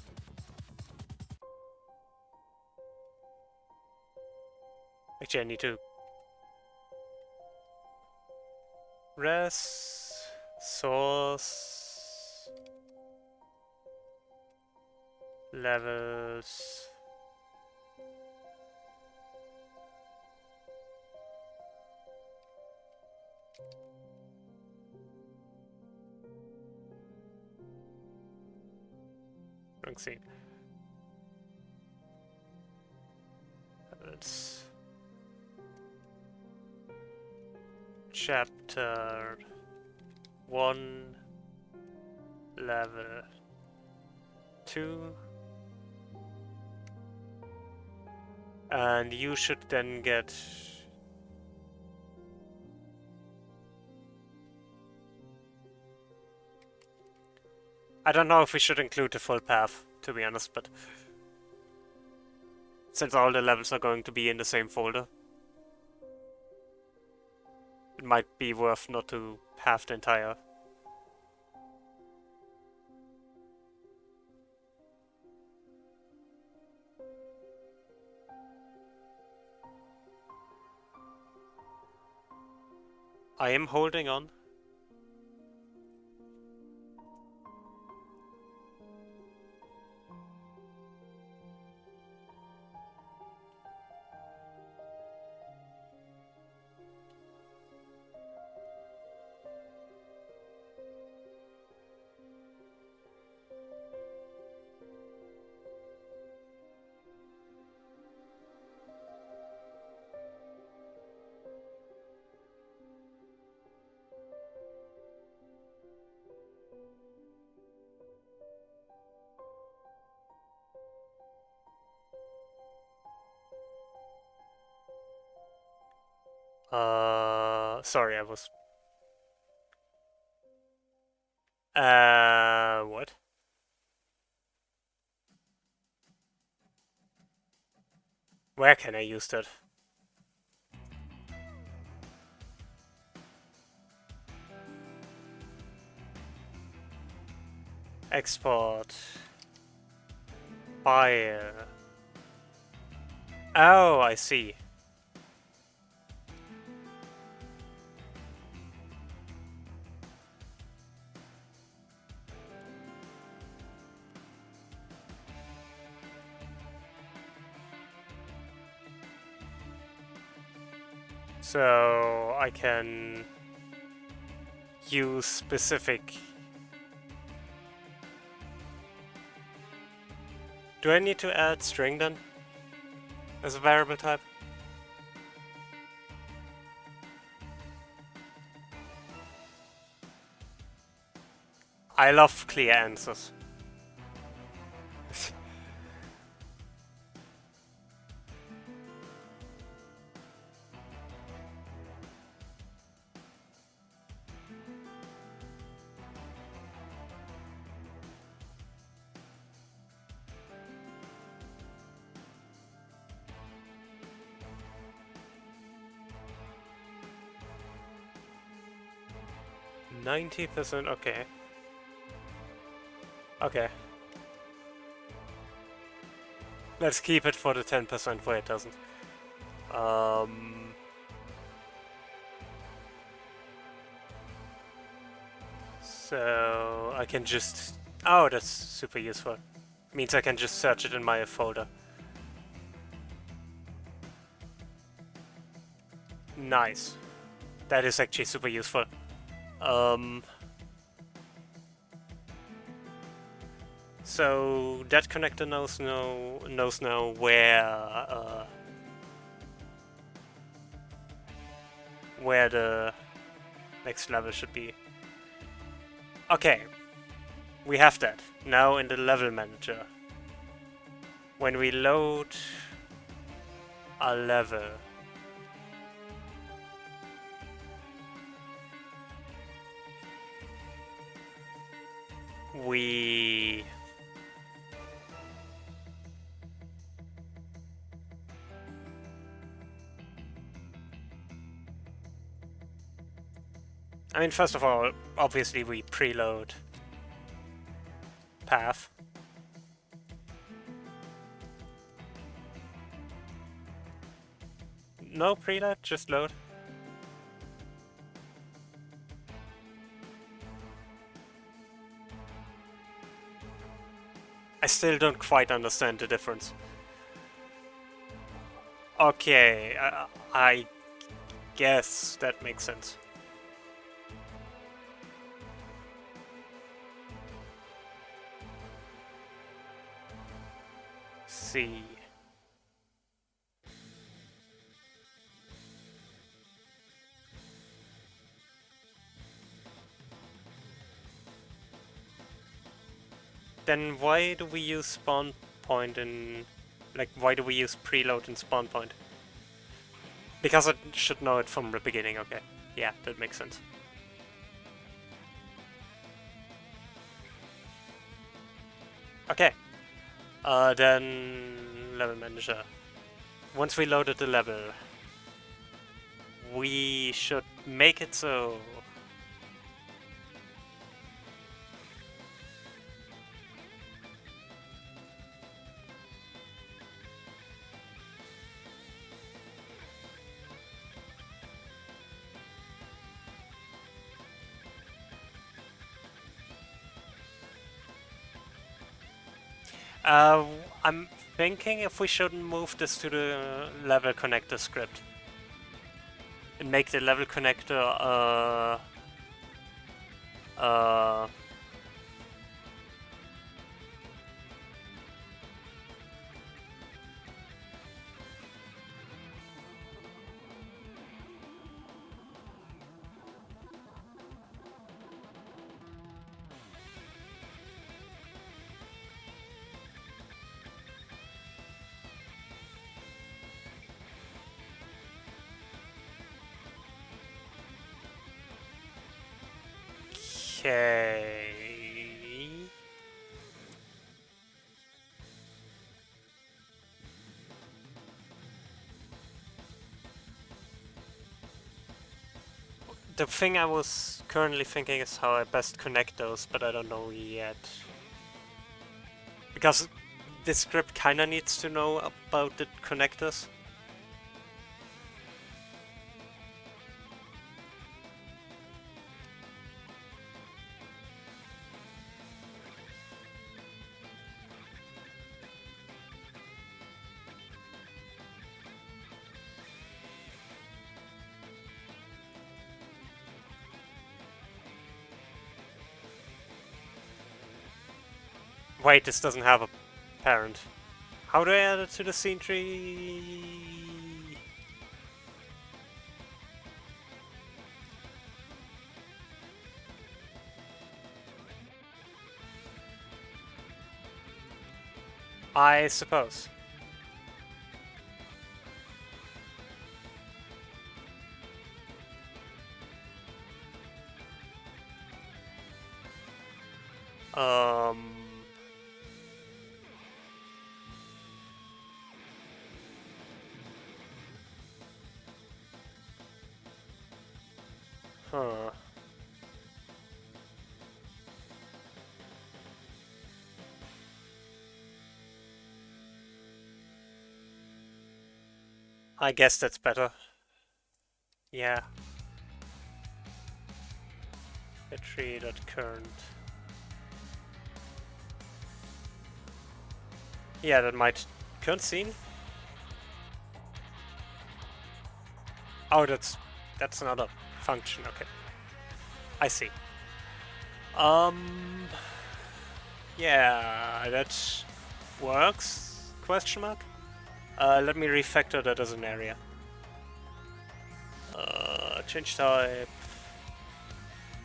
Actually, I need to res source levels. Wrong scene. Levels. Chapter 1 level 2, and you should then get I don't know if we should include the full path, to be honest, but since all the levels are going to be in the same folder, it might be worth not to have the entire. I am holding on. Sorry, I was. What? Where can I use that? Export. File. Oh, I see. So I can use specific. Do I need to add string then as a variable type? I love clear answers. %, okay. Okay. Let's keep it for the 10% where it doesn't. So I can just... Oh, that's super useful. Means I can just search it in my folder. Nice. That is actually super useful. So that connector knows now where the next level should be. Okay, we have that now in the level manager. When we load a level, we I mean, first of all, obviously we preload path. No preload, just load. I still don't quite understand the difference. Okay, I guess that makes sense. See. Then why do we use spawn point in... Like, why do we use preload in spawn point? Because I should know it from the beginning, okay. Yeah, that makes sense. Okay. Then... Level manager. Once we loaded the level, we should make it so... I'm thinking if we shouldn't move this to the level connector script. And make the level connector, Okay. The thing I was currently thinking is how I best connect those, but I don't know yet. Because this script kinda needs to know about the connectors. Wait, this doesn't have a parent. How do I add it to the scene tree? I suppose. Huh. I guess that's better. Yeah. Battery.current. Yeah, that might... Current scene? Oh, that's another function, okay. I see. Yeah, that works? Question mark? Let me refactor that as an area. Change type.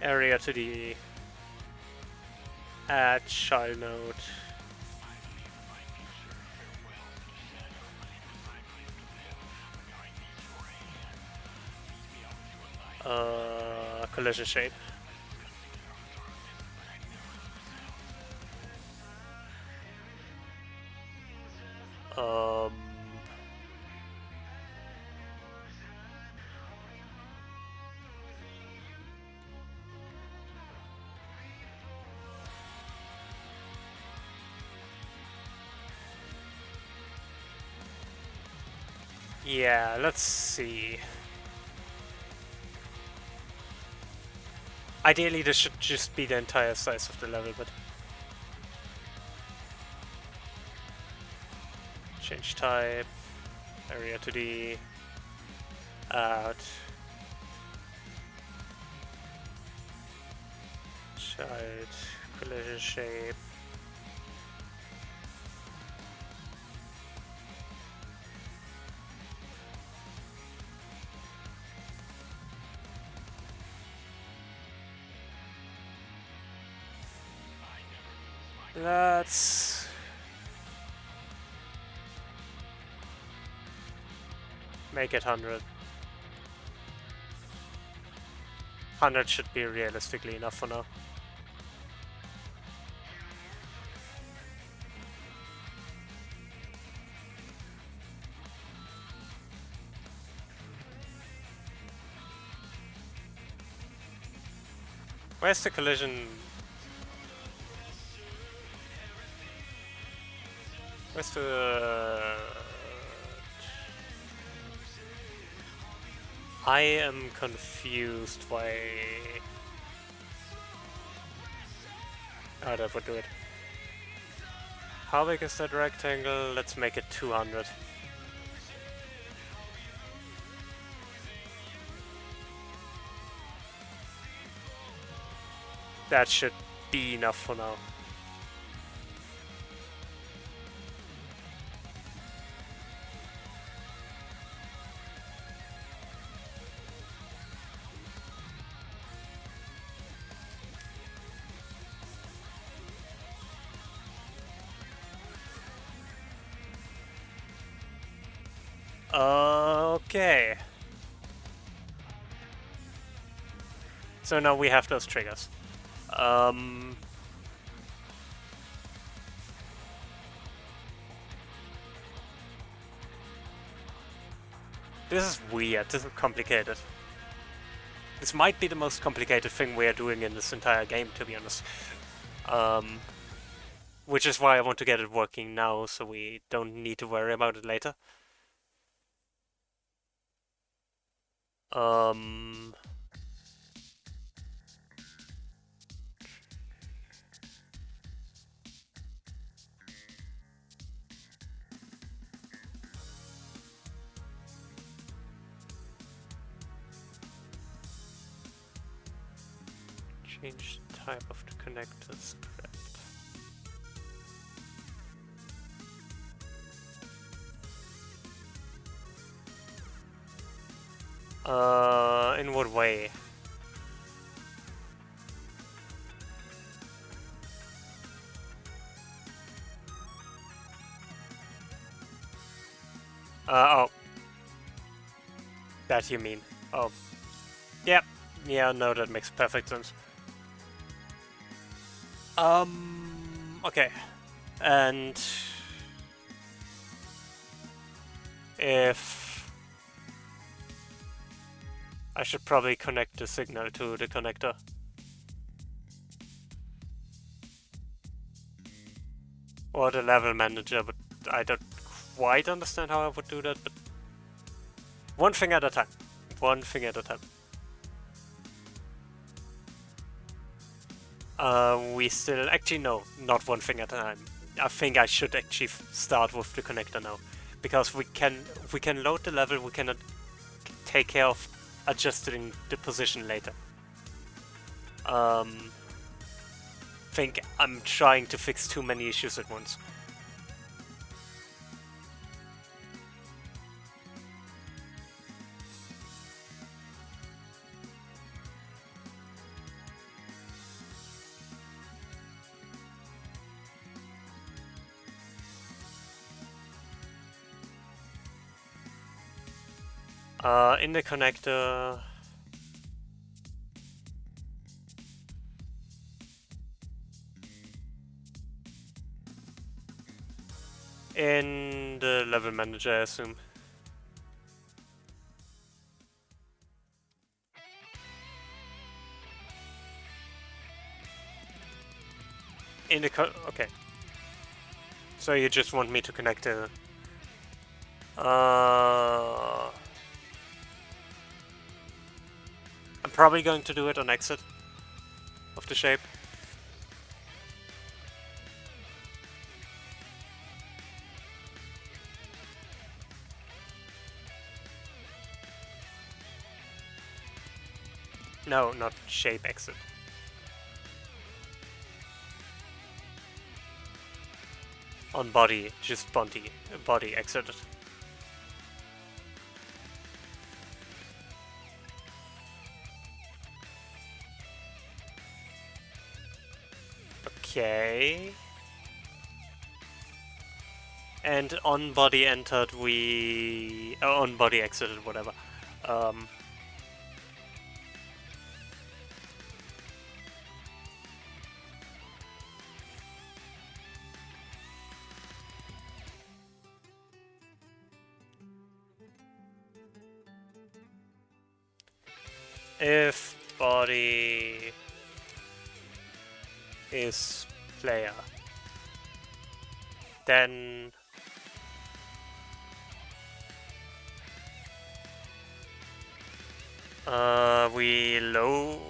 Area to the add child node. Collision shape. Um, yeah, let's see. Ideally, this should just be the entire size of the level, but... Change type. Area to the add child collision shape. Let's make it 100. 100 should be realistically enough for now. Where's the collision? Where's the... I am confused why... Oh, that would do it. How big is that rectangle? Let's make it 200. That should be enough for now. Okay. So now we have those triggers. This is weird. This is complicated. This might be the most complicated thing we are doing in this entire game, to be honest. Which is why I want to get it working now, so we don't need to worry about it later. Change the type of the connector script. In what way? Oh. That you mean. Oh. Yep. Yeah, no, that makes perfect sense. Okay. And... if... I should probably connect the signal to the connector. Or the level manager, but I don't quite understand how I would do that, but... One thing at a time. One thing at a time. We still... Actually, no. Not one thing at a time. I think I should actually start with the connector now. Because we can load the level, we cannot take care of adjusting the position later. Think I'm trying to fix too many issues at once. In the connector... In the level manager, I assume. In the okay. So you just want me to connect the... I'm probably going to do it on exit of the shape. No, not shape, exit. On body, just body exited. Okay. And on body entered, we... Oh, on body exited, whatever. If body is player, then we low.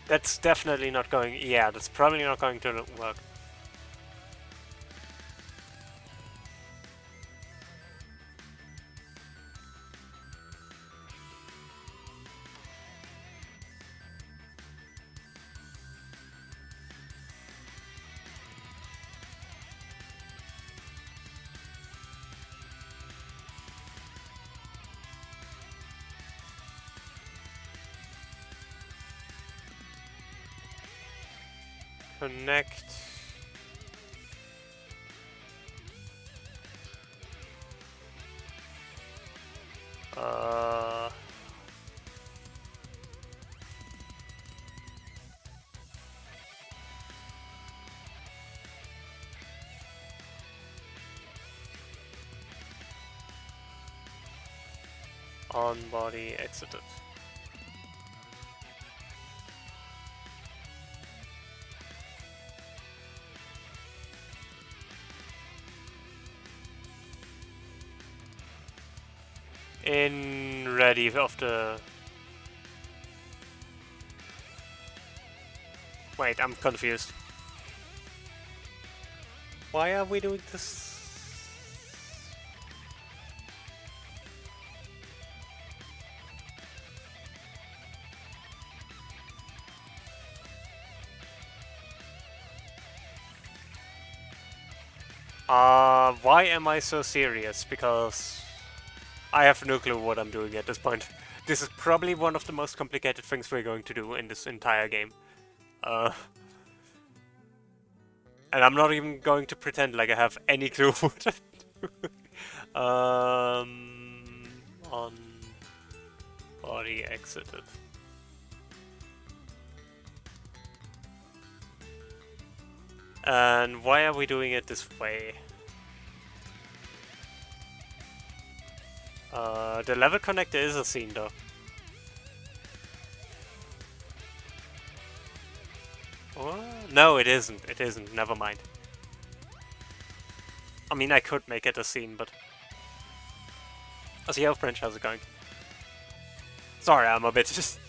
That's definitely not going... Yeah, that's probably not going to work. Connect. On body exited. In ready of the... Wait, I'm confused. Why are we doing this? Why am I so serious? Because I have no clue what I'm doing at this point. This is probably one of the most complicated things we're going to do in this entire game. And I'm not even going to pretend like I have any clue what I'm doing. On body exited. And why are we doing it this way? The level connector is a scene though. Oh, no, it isn't. It isn't. Never mind. I mean, I could make it a scene, but... How's the Elf Branch? How's it going? Sorry, I'm a bit just...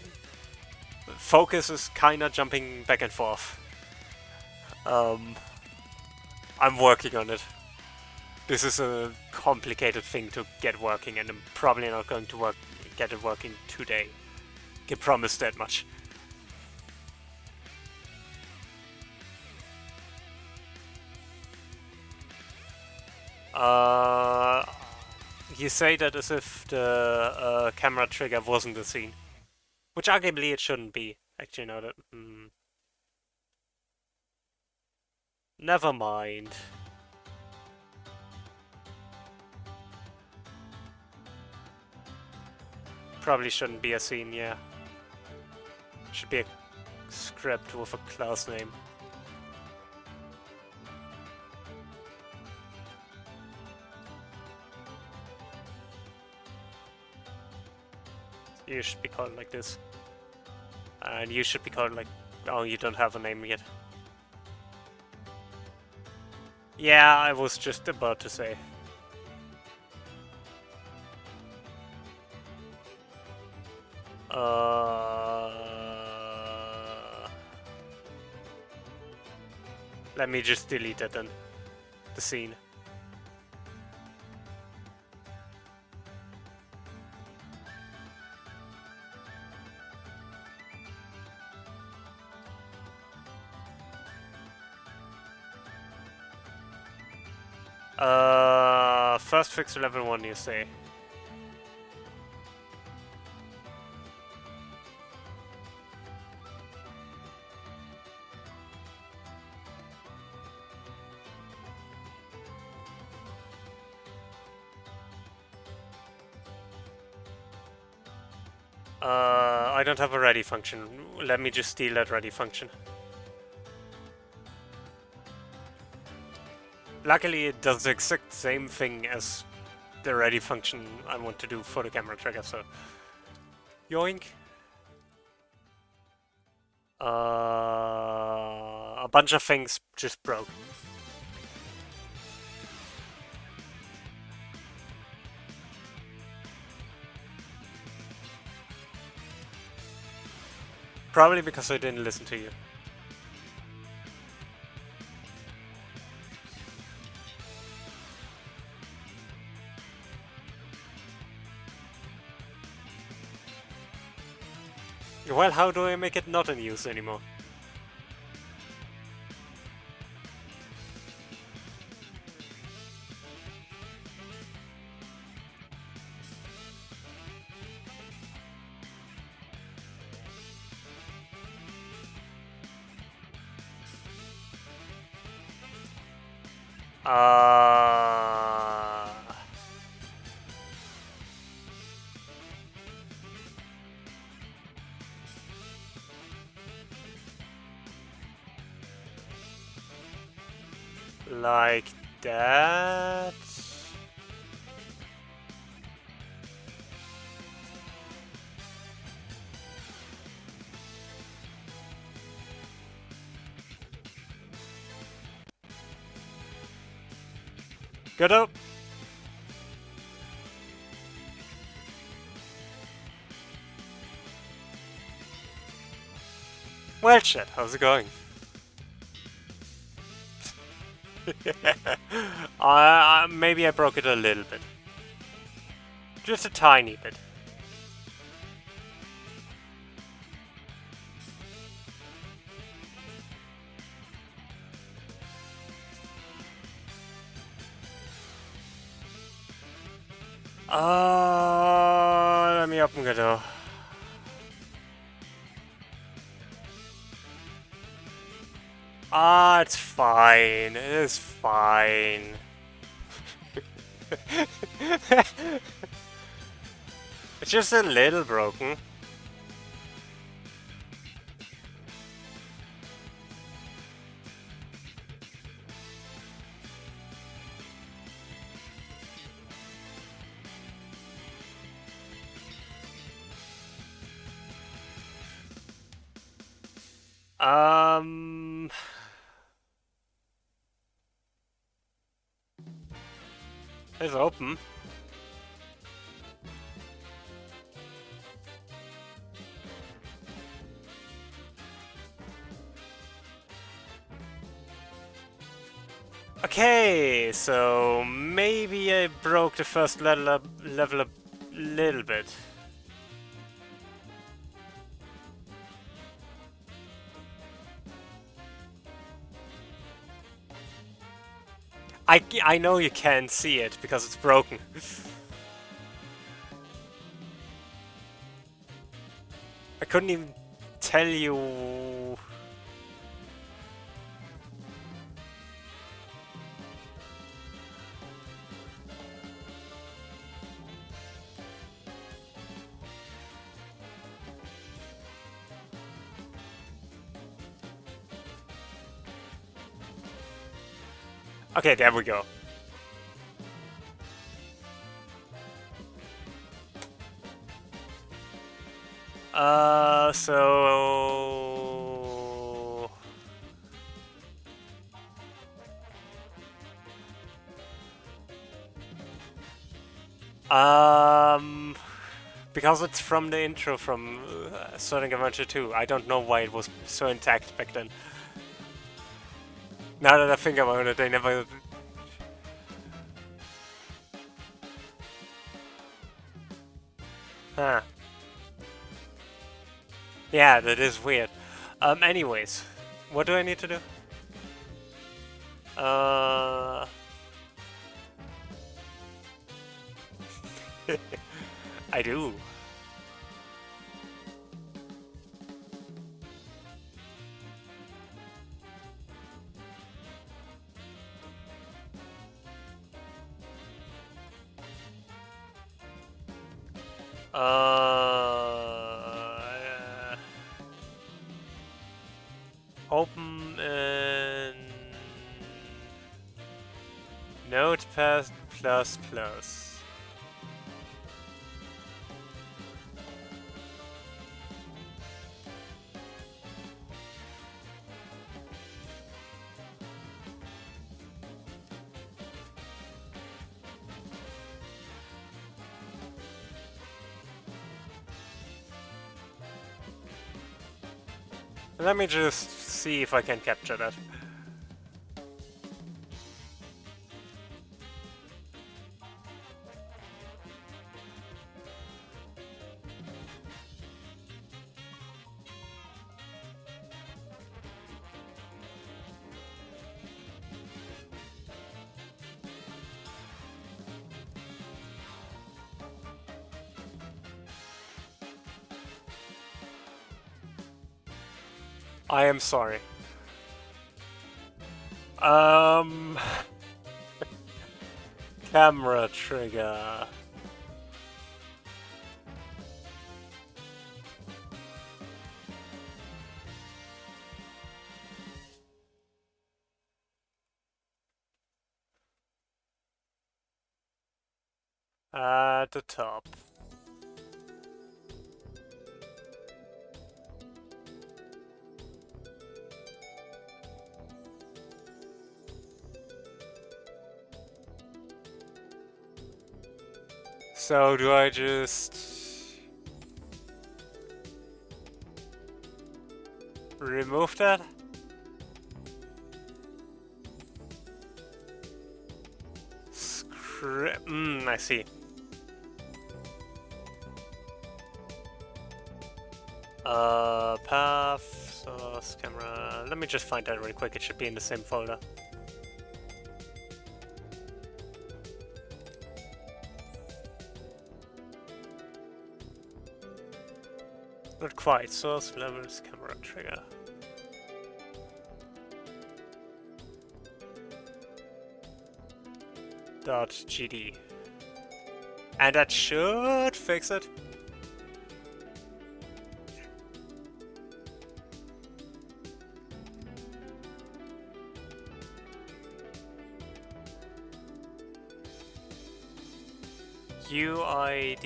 Focus is kinda jumping back and forth. I'm working on it. This is a complicated thing to get working, and I'm probably not going to get it working today. Can promise that much. You say that as if the camera trigger wasn't a scene. Which arguably it shouldn't be. Actually, no, that... Never mind. Probably shouldn't be a scene, yeah. Should be a script with a class name. You should be called like this. And you should be called like... Oh, you don't have a name yet. Yeah, I was just about to say. Let me just delete it then. The scene. First fix level 1, you say? I don't have a ready function. Let me just steal that ready function. Luckily, it does the exact same thing as the ready function I want to do for the camera trigger, so... Yoink! A bunch of things just broke. Probably because I didn't listen to you. Well, how do I make it not in use anymore? Like that. Godot. Well, shit, how's it going? Maybe I broke it a little bit. Just a tiny bit. Let me open Godot. It's fine. It is fine. It's just a little broken. It's open. Okay, so maybe I broke the first level a little bit. I know you can't see it because it's broken. I couldn't even tell you. Okay, there we go. So... Because it's from the intro from Sonic Adventure 2, I don't know why it was so intact back then. Now that I think about it, they never... Huh. Yeah, that is weird. Anyways, what do I need to do? I do. Open in Notepad++. Let me just see if I can capture that. I am sorry. Camera trigger. At the top. So do I just remove that? I see. Path, source, camera. Let me just find that really quick. It should be in the same folder. Not quite. Source levels, camera trigger. .gd. And that should fix it. UID.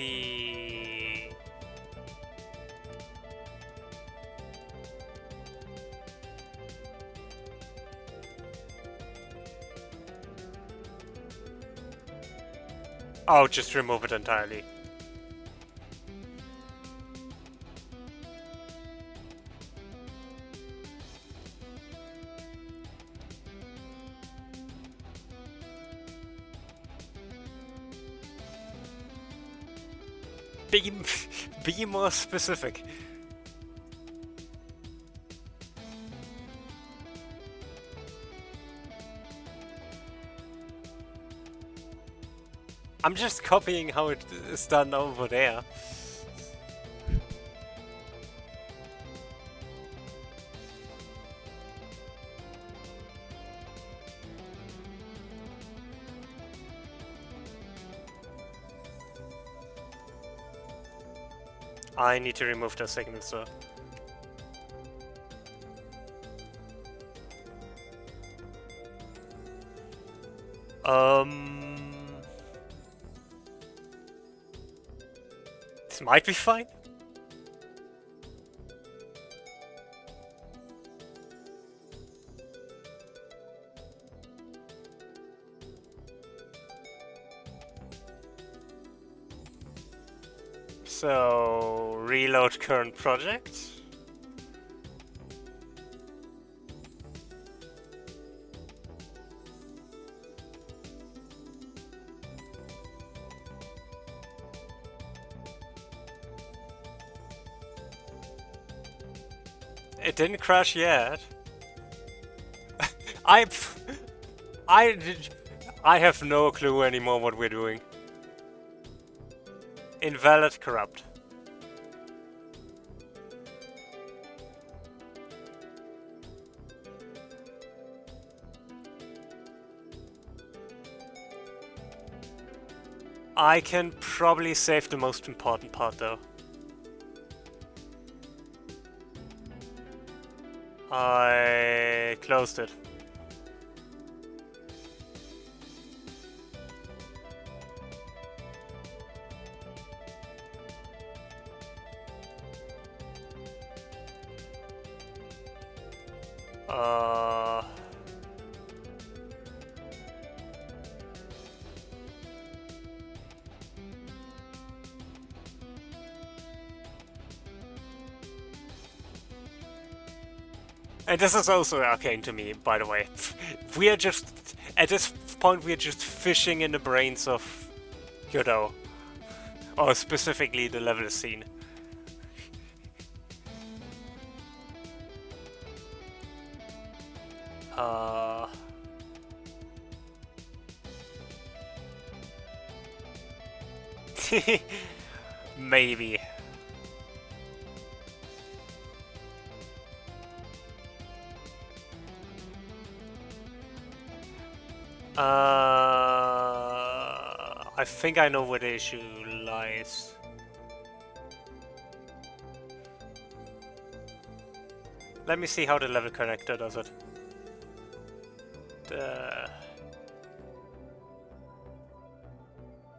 Oh, just remove it entirely. Be more specific. I'm just copying how it is done over there. I need to remove the signals though. This might be fine. So, reload current project. It didn't crash yet. I have no clue anymore what we're doing. Invalid corrupt. I can probably save the most important part though. I closed it. And this is also arcane to me, by the way. We are just, at this point, we are just fishing in the brains of Godot. Or specifically the level scene. Maybe. I think I know where the issue lies. Let me see how the level connector does it.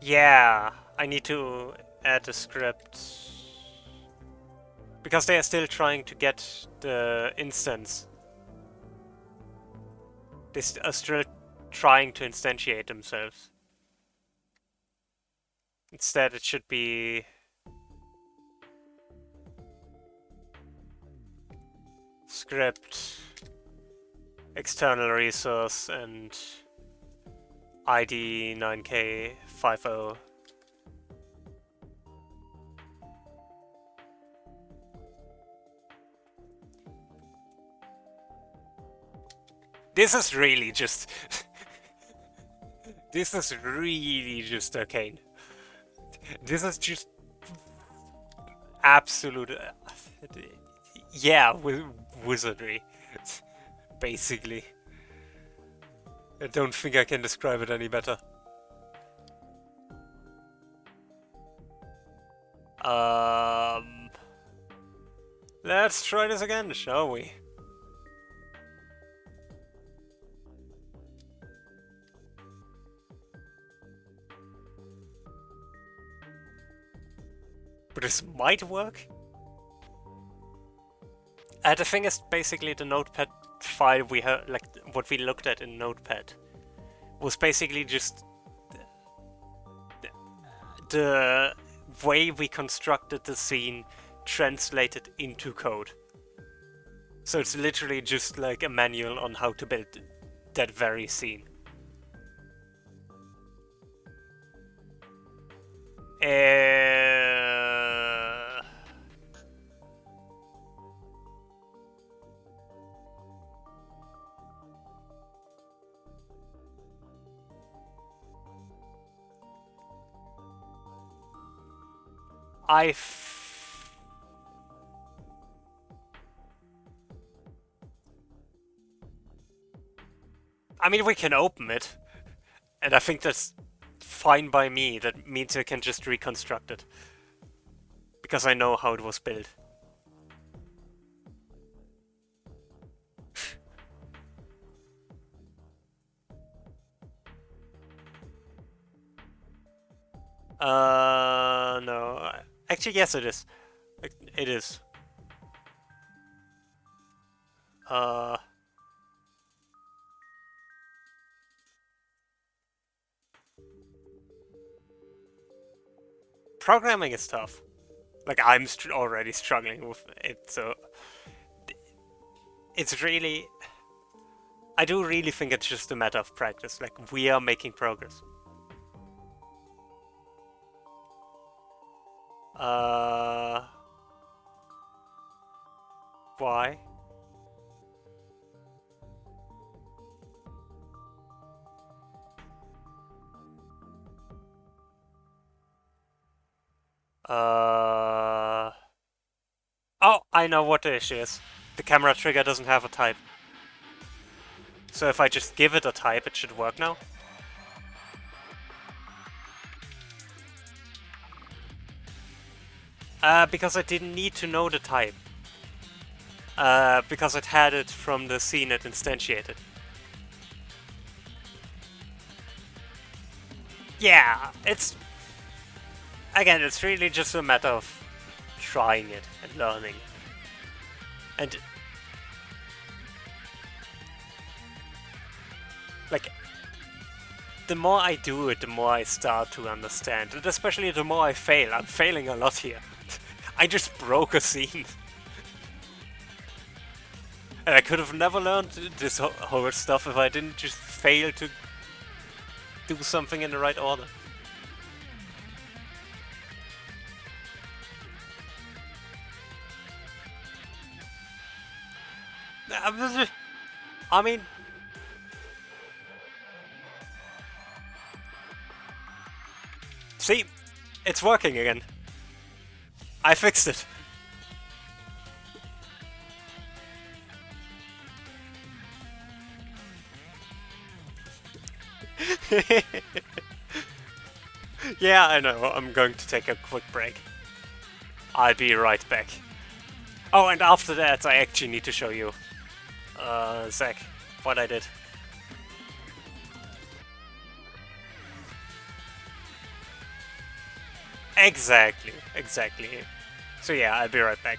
Yeah, I need to add a script. Because they are still trying to get the instance. They are still trying to instantiate themselves. Instead, it should be script, external resource, and ID 9K50. This is really just... this is really just arcane. This is just... absolute... Yeah, wizardry, basically. I don't think I can describe it any better. Let's try this again, shall we? But this might work. The thing is, basically, the Notepad file we have, like what we looked at in Notepad, was basically just the way we constructed the scene translated into code. So it's literally just like a manual on how to build that very scene. I mean, we can open it, and I think that's fine by me. That means I can just reconstruct it, because I know how it was built. No. Actually, yes, it is. It is. Programming is tough. Like, I'm already struggling with it, so... It's really... I do really think it's just a matter of practice. Like, we are making progress. Why? Oh, I know what the issue is. The camera trigger doesn't have a type. So if I just give it a type, it should work now. Because I didn't need to know the type. Because it had it from the scene it instantiated. Yeah, it's... Again, it's really just a matter of trying it and learning. And... Like... The more I do it, the more I start to understand. And especially the more I fail. I'm failing a lot here. I just broke a scene. And I could have never learned this whole stuff if I didn't just fail to do something in the right order. I mean... See? It's working again. I fixed it. Yeah, I know. I'm going to take a quick break. I'll be right back. Oh, and after that, I actually need to show you, Zach, what I did. Exactly. So yeah, I'll be right back.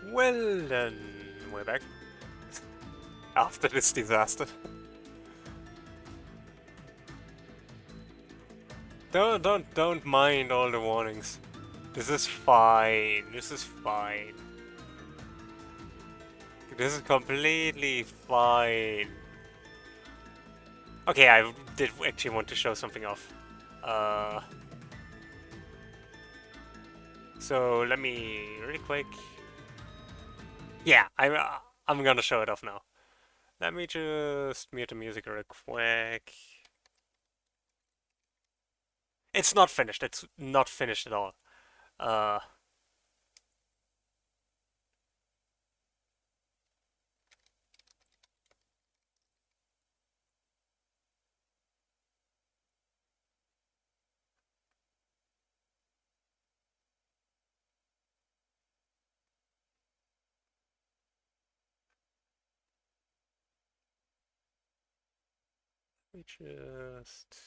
Well then, we're back. After this disaster. Don't mind all the warnings. This is fine. This is fine. This is completely fine. Okay, I did actually want to show something off. So let me really quick. Yeah, I'm gonna show it off now. Let me just mute the music real quick. It's not finished. It's not finished at all. Let me just.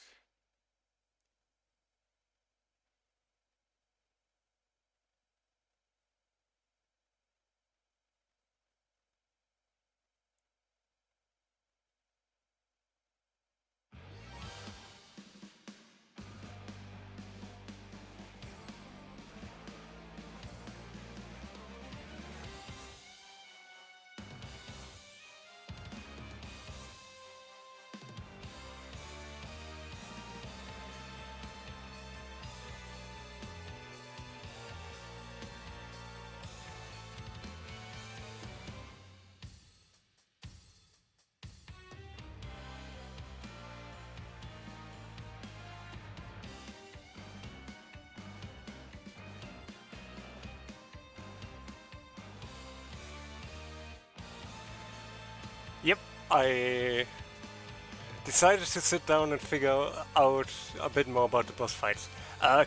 Yep, I decided to sit down and figure out a bit more about the boss fights.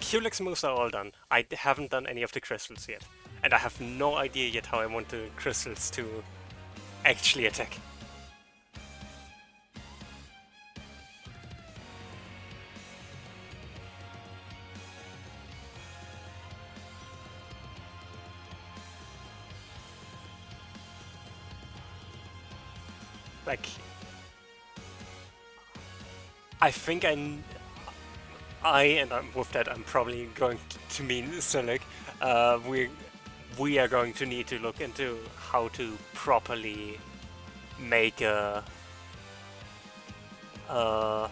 Culex moves are all done. I haven't done any of the crystals yet. And I have no idea yet how I want the crystals to actually attack. Like, I think and with that I'm probably going to mean Sonic. We are going to need to look into how to properly make a. Oh,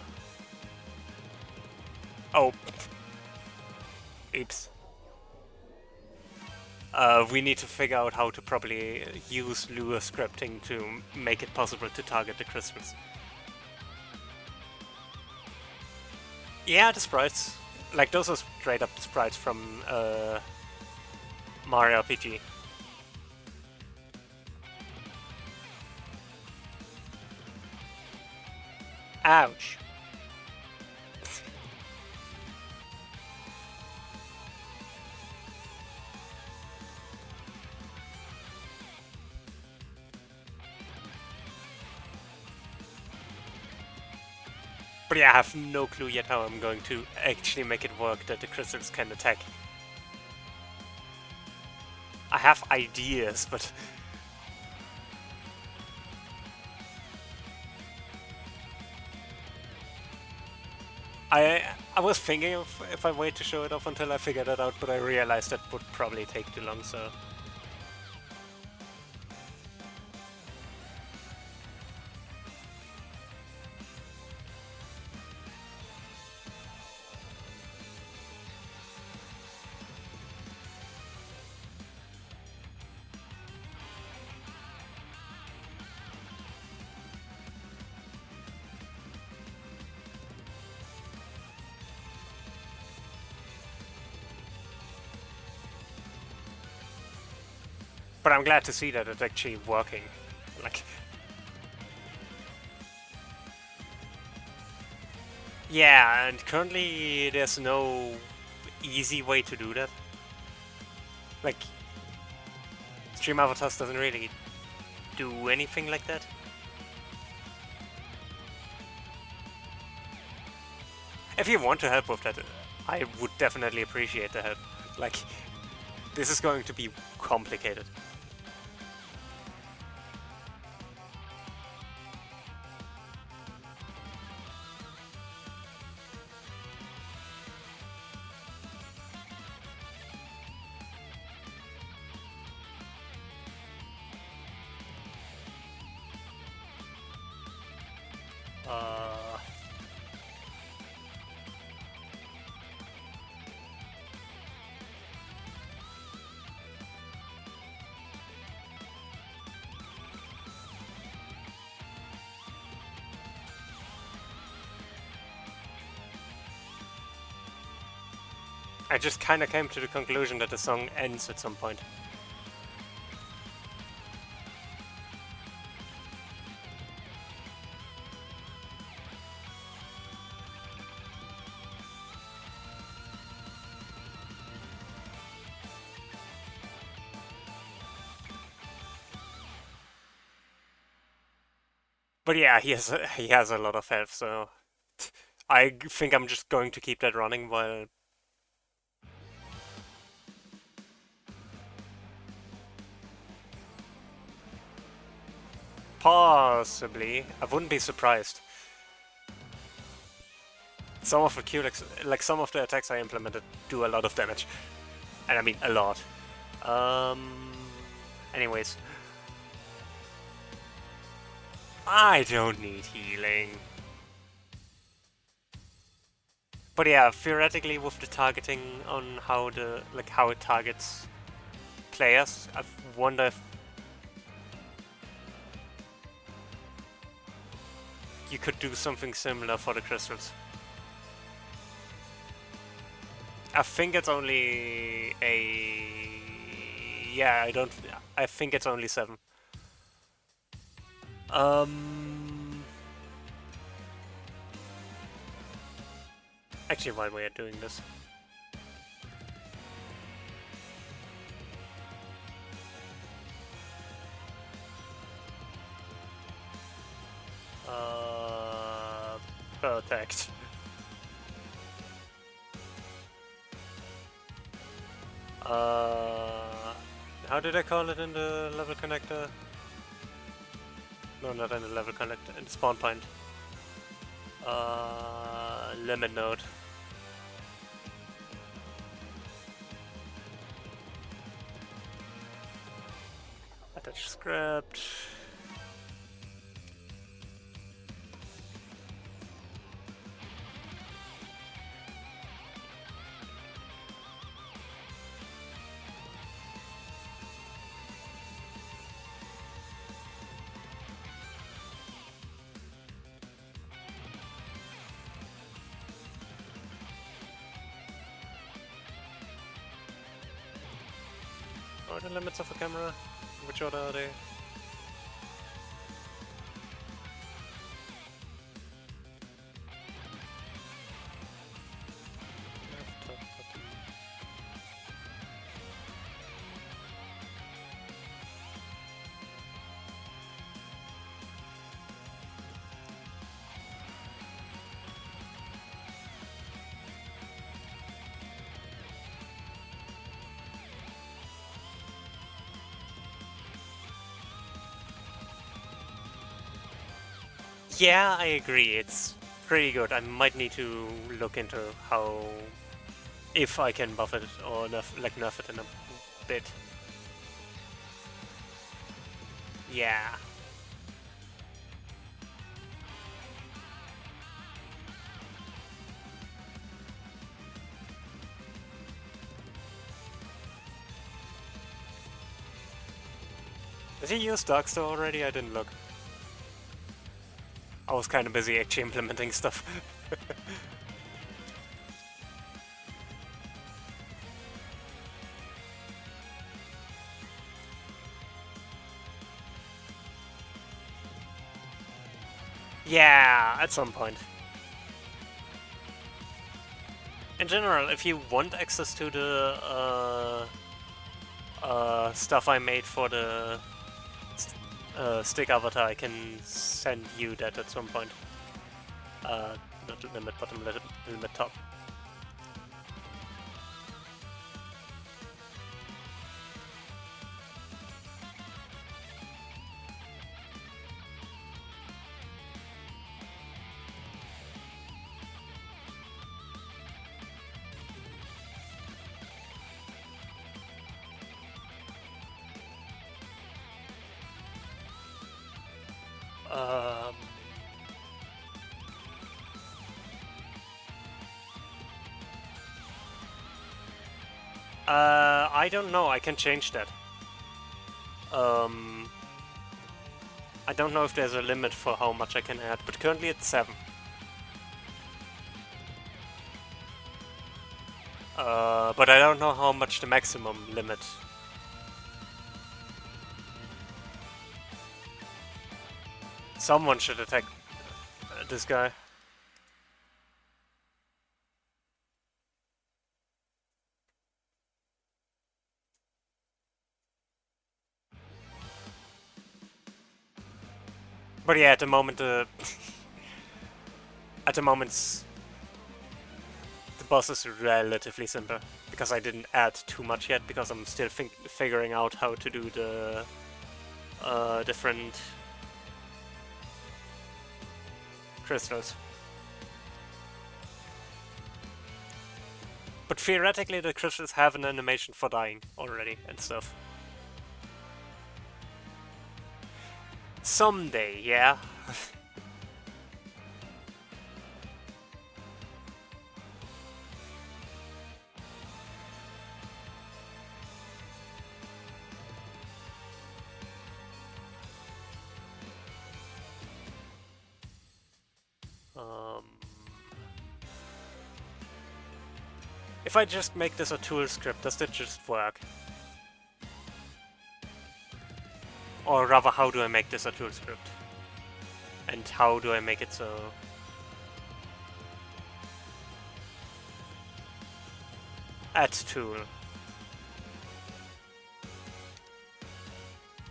oops. We need to figure out how to properly use lure scripting to make it possible to target the crystals. Yeah, the sprites. Like, those are straight up the sprites from Mario RPG. Ouch. But yeah, I have no clue yet how I'm going to actually make it work that the crystals can attack. I have ideas, but... I was thinking of if I wait to show it off until I figured it out, but I realized that would probably take too long, so... But I'm glad to see that it's actually working. Like... Yeah, and currently there's no easy way to do that. Like, Stream Avatars doesn't really do anything like that. If you want to help with that, I would definitely appreciate the help. Like, this is going to be complicated. Uh, I just kind of came to the conclusion that the song ends at some point. But yeah, he has a lot of health, so I think I'm just going to keep that running while. Possibly. I wouldn't be surprised. Some of the Q-Lex, like some of the attacks I implemented do a lot of damage. And I mean a lot. Anyways. I don't need healing. But yeah, theoretically with the targeting on how how it targets players, I wonder if you could do something similar for the crystals. I think it's only a... Yeah, I think it's only 7. Actually, while we are doing this. Protect. How did I call it in the level connector? No, not in the level connector, in the spawn point. Limit node. Attach script. What are the limits of a camera? Which order are they? Yeah, I agree. It's pretty good. I might need to look into how, if I can buff it or nerf it in a bit. Yeah. Did he use Darkstore already? I didn't look. I was kind of busy actually implementing stuff. Yeah, at some point. In general, if you want access to the stuff I made for the stick avatar, I can send you that at some point. Not limit bottom, limit top. I don't know. I can change that. I don't know if there's a limit for how much I can add, but currently it's 7. But I don't know how much the maximum limit. Someone should attack this guy. But yeah, at the moment, the boss is relatively simple because I didn't add too much yet because I'm still figuring out how to do the different crystals. But theoretically, the crystals have an animation for dying already and stuff. Someday, yeah. If I just make this a tool script, does that just work? Or rather, how do I make this a tool script? And how do I make it so... Add tool.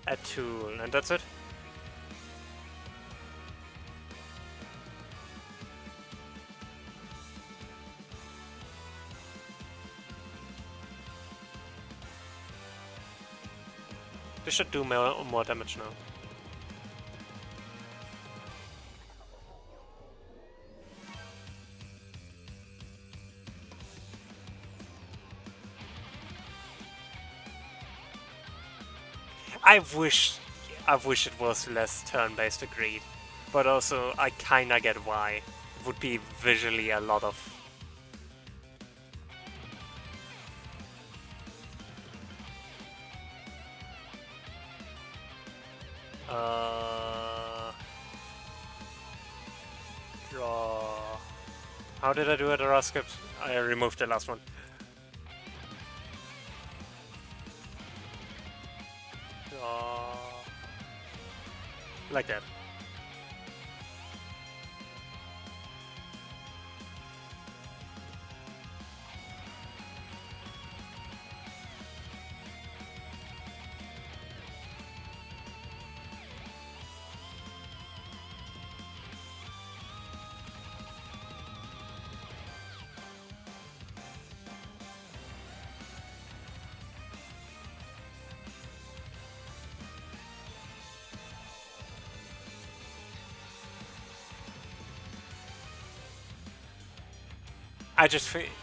Add tool, and that's it? This should do more damage now. I wish it was less turn-based, agreed. But also, I kinda get why. It would be visually a lot of... Draw... How did I do it, the raw script? I removed the last one. Like that.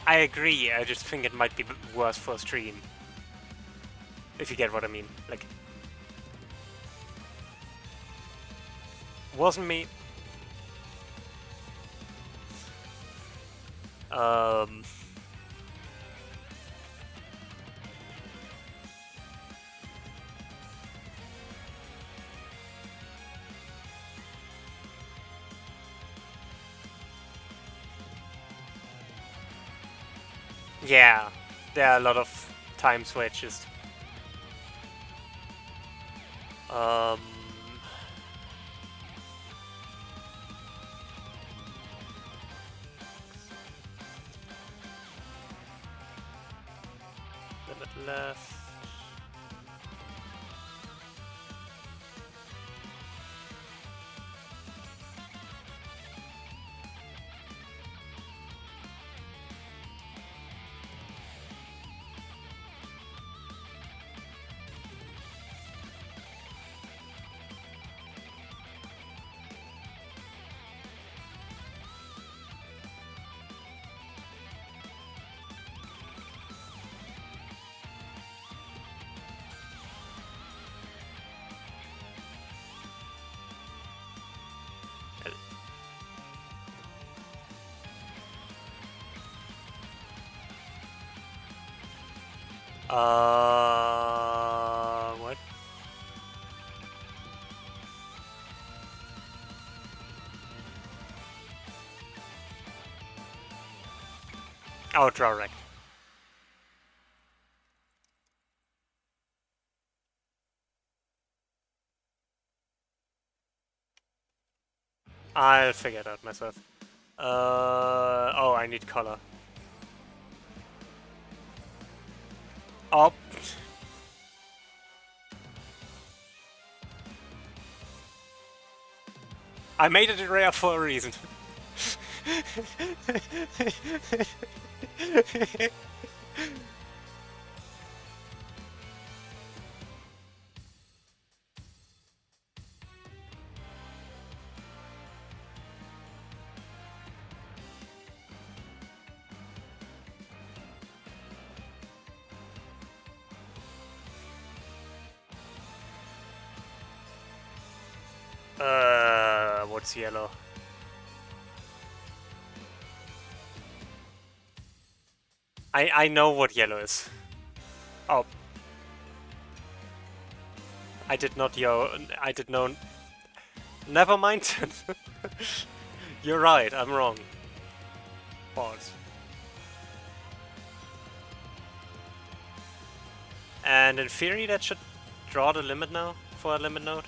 I agree, I just think it might be worse for stream. If you get what I mean. Like... Wasn't me... Yeah, there are a lot of times where it's just... Limit left... What? Oh, draw rect. I'll figure it out myself. Oh, I need color. Oh. I made it rare for a reason. What's yellow? I know what yellow is. Oh. I did not I did know. Never mind. You're right, I'm wrong. Pause. And in theory that should draw the limit now for a limit node.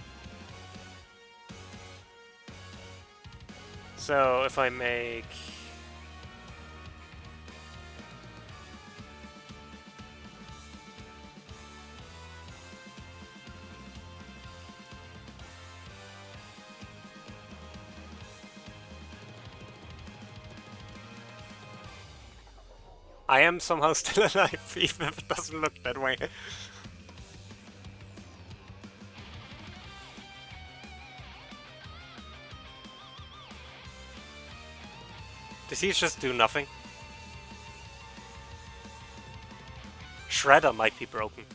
So if I make... I am somehow still alive, even if it doesn't look that way. Does he just do nothing? Shredder might be broken.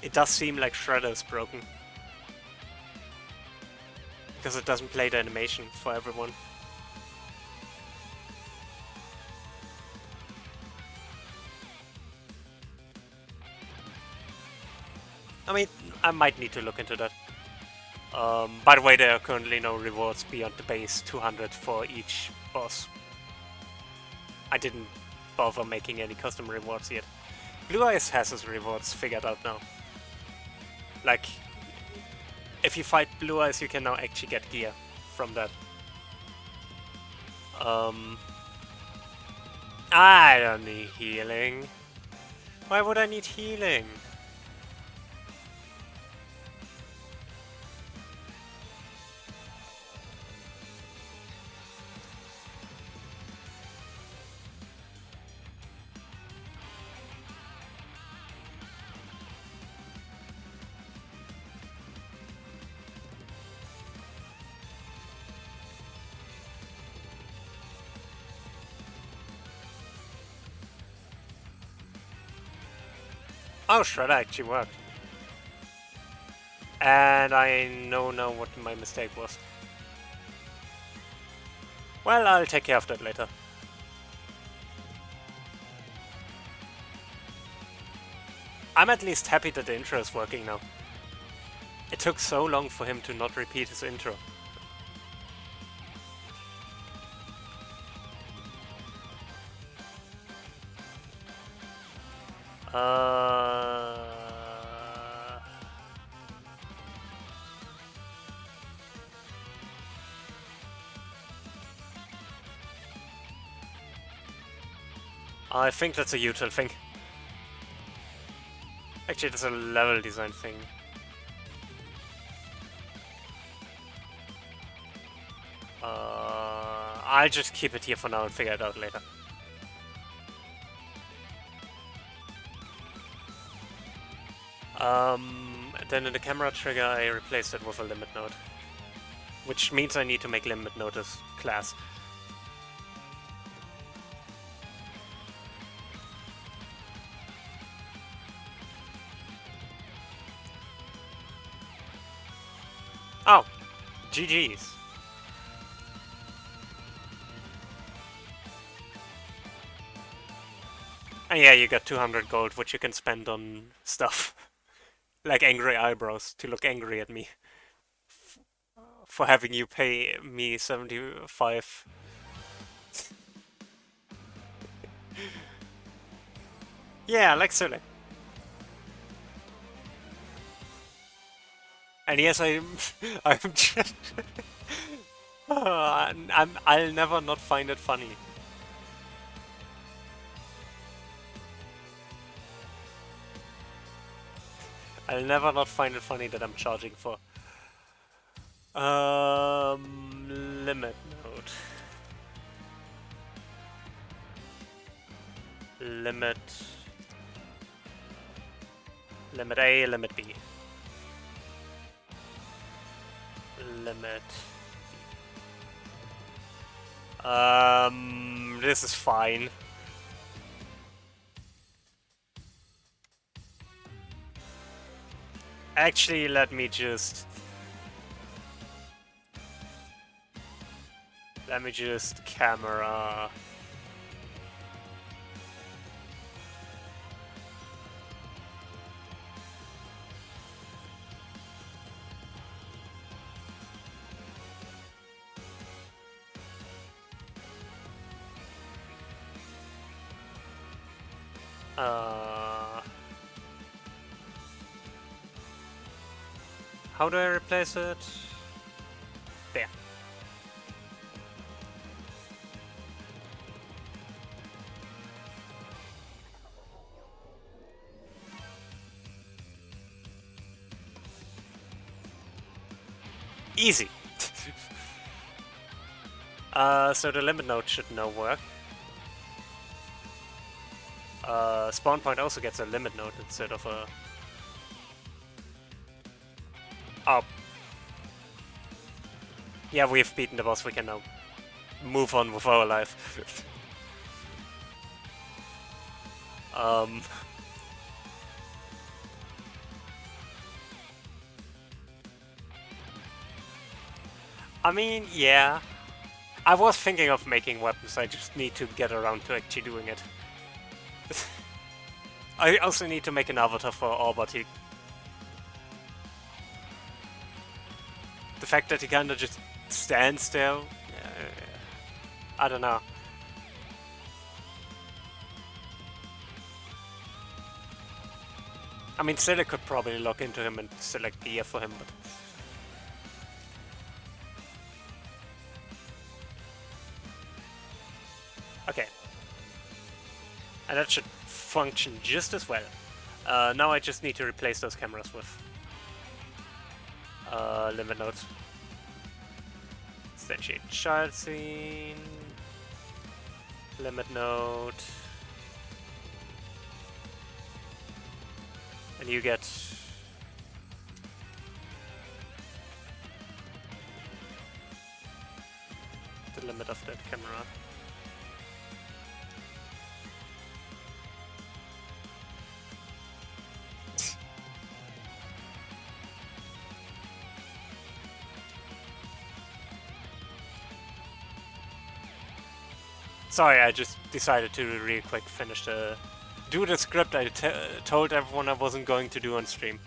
It does seem like Shredder is broken. Because it doesn't play the animation for everyone. I mean, I might need to look into that. By the way, there are currently no rewards beyond the base 200 for each boss. I didn't bother making any custom rewards yet. Blue Eyes has his rewards figured out now. Like, if you fight Blue Eyes, you can now actually get gear from that. I don't need healing. Why would I need healing? Oh, Shredder actually worked. And I know now what my mistake was. Well, I'll take care of that later. I'm at least happy that the intro is working now. It took so long for him to not repeat his intro. I think that's a util thing. Actually, that's a level design thing. I'll just keep it here for now and figure it out later. Then in the camera trigger, I replaced it with a limit node. Which means I need to make limit node as class. Oh, GG's. And yeah, you got 200 gold, which you can spend on stuff. Like angry eyebrows, to look angry at me. For having you pay me 75. Yeah, like silly. And yes, I'm just, I'll never not find it funny. I'll never not find it funny that I'm charging for. Limit node. Limit. Limit A, limit B. Limit. This is fine. Actually, let me just camera. How do I replace it? There. Easy. So the limit node should now work. Spawn point also gets a limit node instead of a... Oh. Yeah, we've beaten the boss, we can now move on with our life. I mean, yeah. I was thinking of making weapons, I just need to get around to actually doing it. I also need to make an avatar for Orbot. The fact that he kinda just stands there, I don't know. I mean, Silla could probably look into him and select gear for him, but... Okay. And that should function just as well. Now I just need to replace those cameras with limit nodes. Instantiate child scene, limit node, and you get the limit of that camera. Sorry, I just decided to real quick finish do the script I told everyone I wasn't going to do on stream.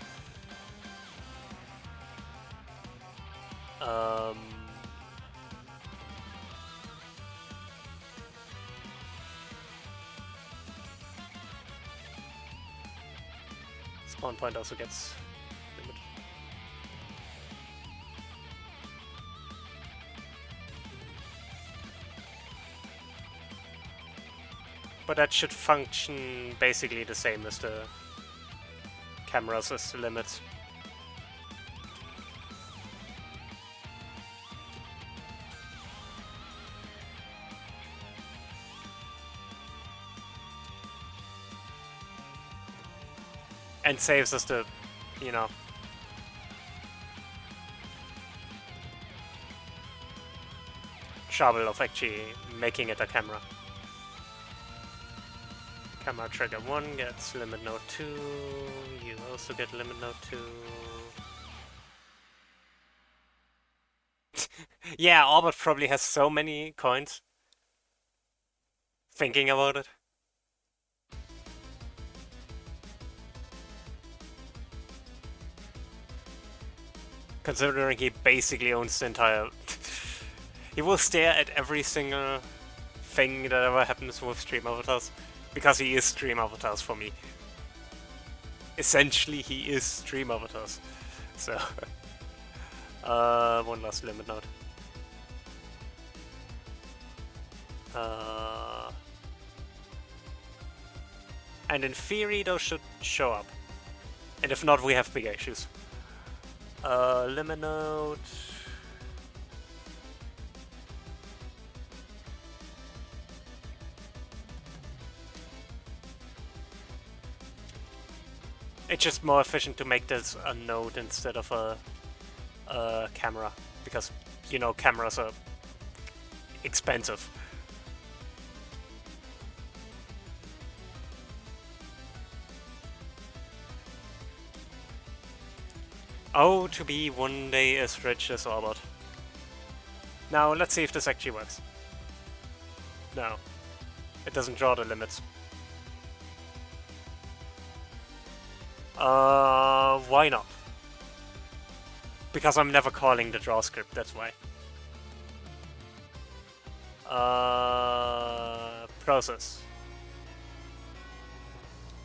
Spawn point also gets limited. But that should function basically the same as the cameras as limits. And saves us the, you know, trouble of actually making it a camera. Camera trigger 1 gets limit node 2, you also get limit node 2. Yeah, Orbit probably has so many coins. Thinking about it. Considering he basically owns the entire... He will stare at every single thing that ever happens with stream avatars, because he is stream avatars for me. Essentially, he is stream avatars. So, one last limit node. And in theory, those should show up. And if not, we have big issues. Limit node. It's just more efficient to make this a node instead of a camera, because, you know, cameras are expensive. Oh, to be one day as rich as Orbot. Now, let's see if this actually works. No. It doesn't draw the limits. Why not? Because I'm never calling the draw script, that's why. Process.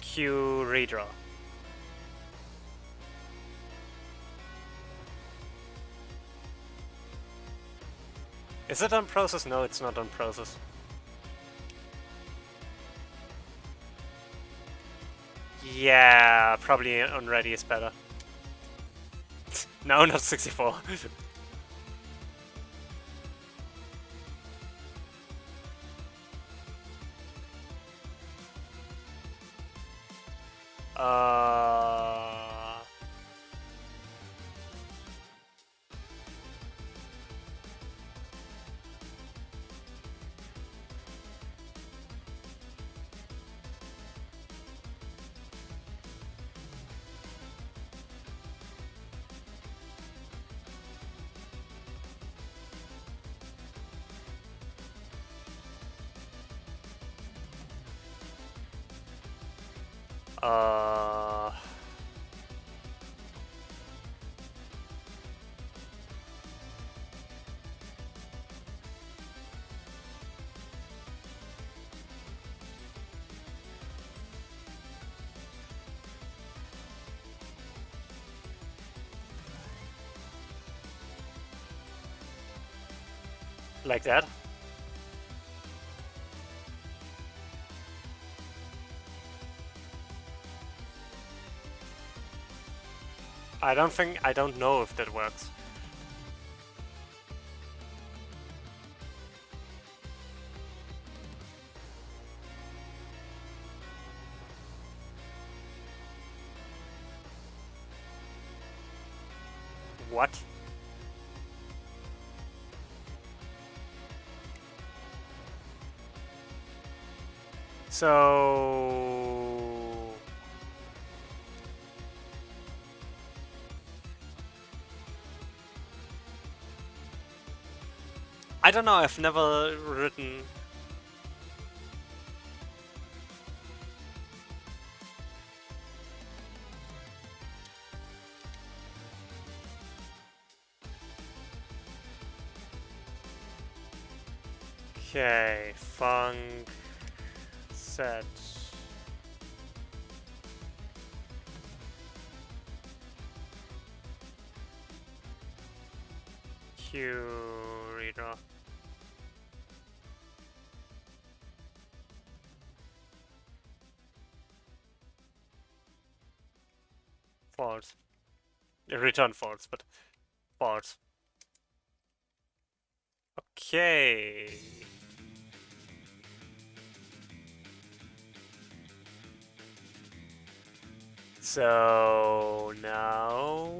Q redraw. Is it on process? No, it's not on process. Yeah, probably on ready is better. No, not 64. Like that? I don't know if that works. What? So... I don't know, I've never written... Okay, func set Q redraw. False. Return false, but false. Okay. So now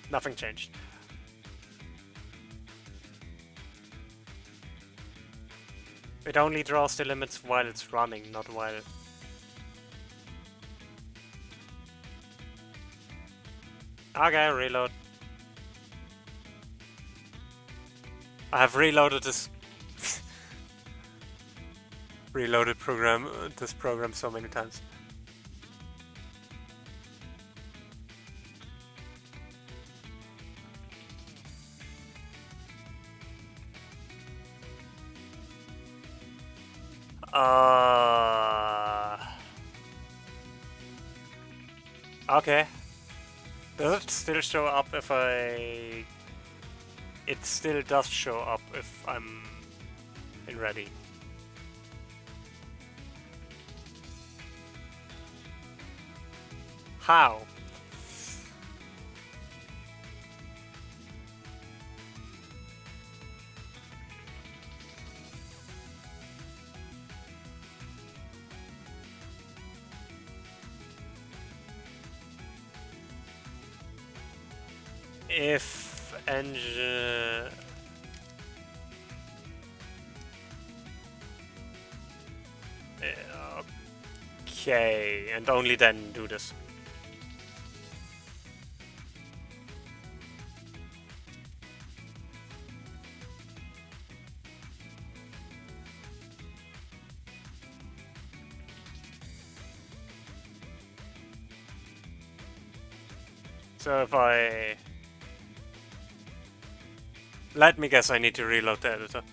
nothing changed. It only draws the limits while it's running, not while... Okay, reload. I have reloaded this reloaded this program so many times. Okay. Does it still show up if I... It still does show up if I'm in ready. How? If engine... Okay, and only then do this. So if I... Let me guess, I need to reload the editor.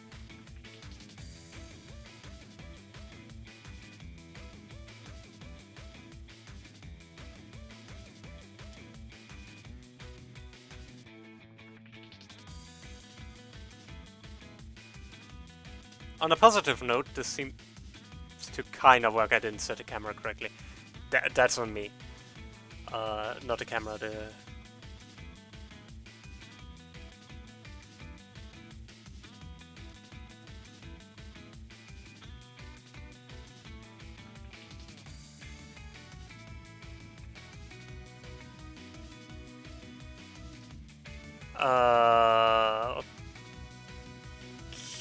On a positive note, this seems to kind of work. I didn't set the camera correctly. That's on me. Not the camera, the...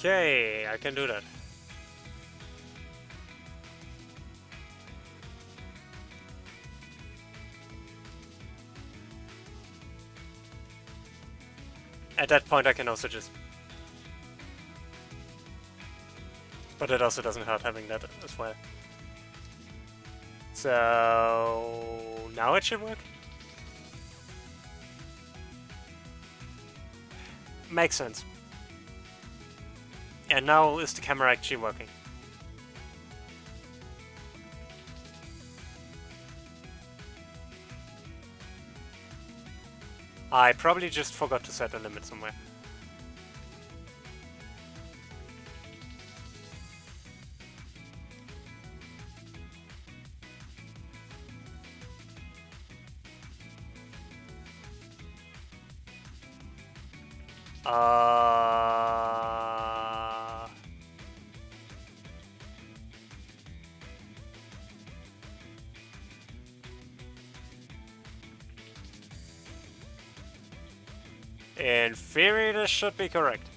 Okay, I can do that. At that point I can also just... But it also doesn't hurt having that as well. So... Now it should work? Makes sense. And now is the camera actually working? I probably just forgot to set a limit somewhere. In theory, this should be correct.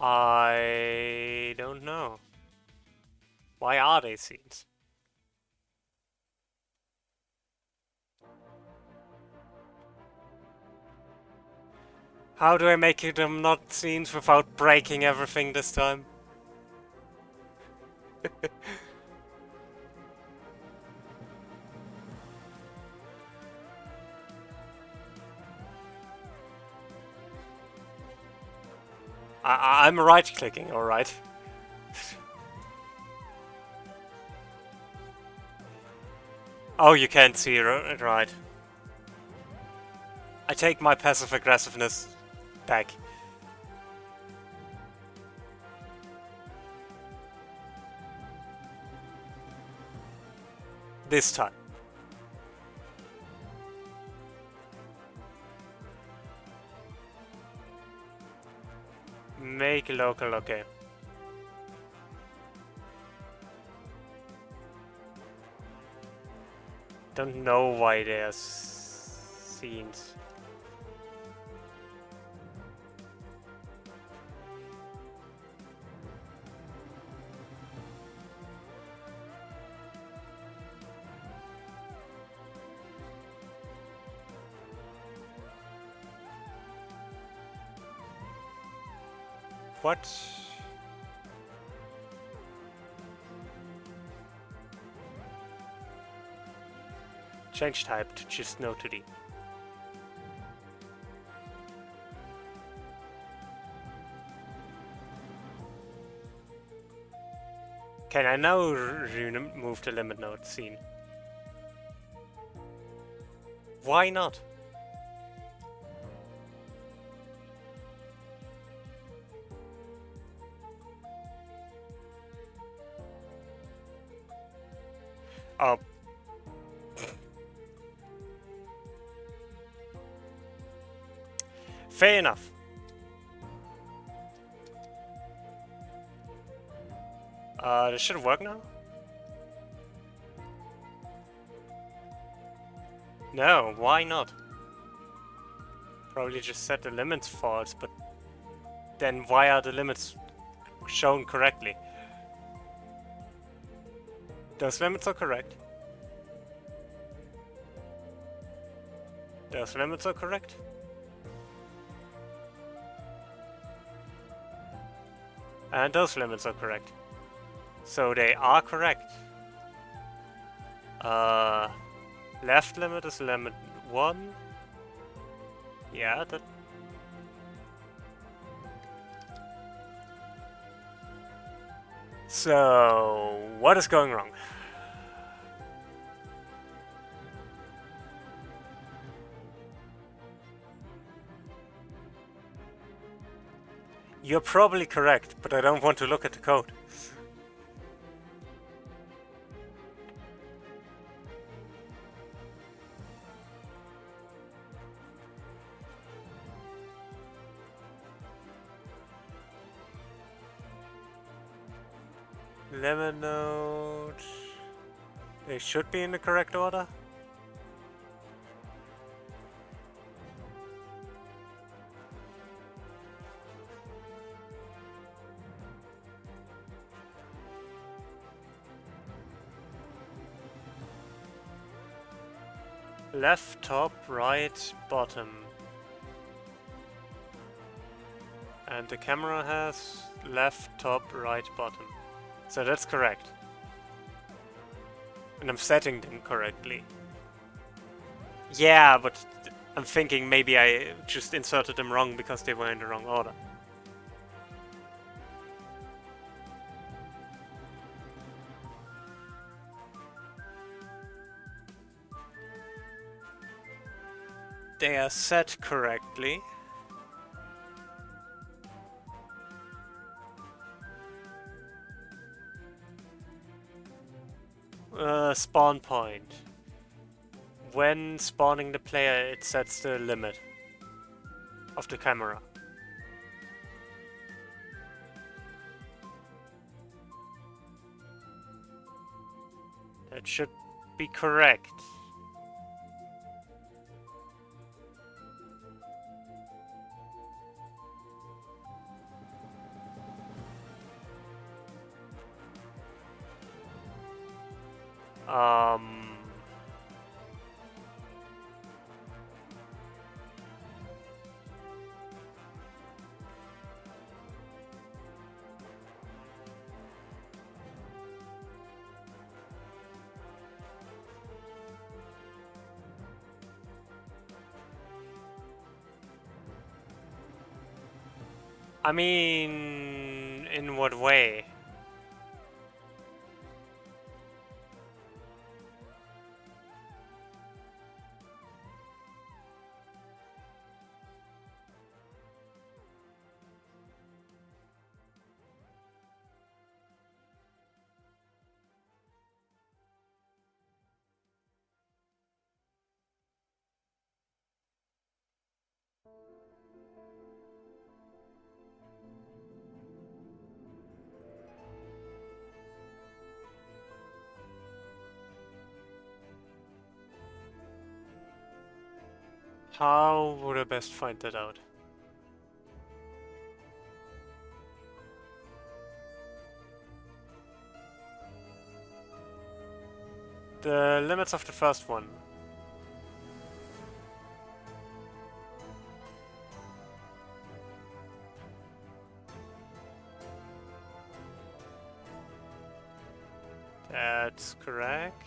I don't know. Why are they scenes? How do I make them not scenes without breaking everything this time? I'm right-clicking, alright. Oh, you can't see it, right. I take my passive aggressiveness back. This time. Make local, okay. Don't know why there's scenes. What? Change type to just no 2D. Can I now remove the limit node scene? Why not? Oh. Fair enough. This should work now? No, why not? Probably just set the limits false, but then why are the limits shown correctly? Those limits are correct. Those limits are correct. And those limits are correct. So they are correct. Left limit is limit 1. Yeah, that... So, what is going wrong? You're probably correct, but I don't want to look at the code. Limit node... They should be in the correct order. Left, top, right, bottom. And the camera has left, top, right, bottom. So that's correct. And I'm setting them correctly. Yeah, but I'm thinking maybe I just inserted them wrong because they were in the wrong order. They are set correctly. Spawn point. When spawning the player, it sets the limit of the camera. That should be correct. I mean, in what way? How would I best find that out? The limits of the first one. That's correct.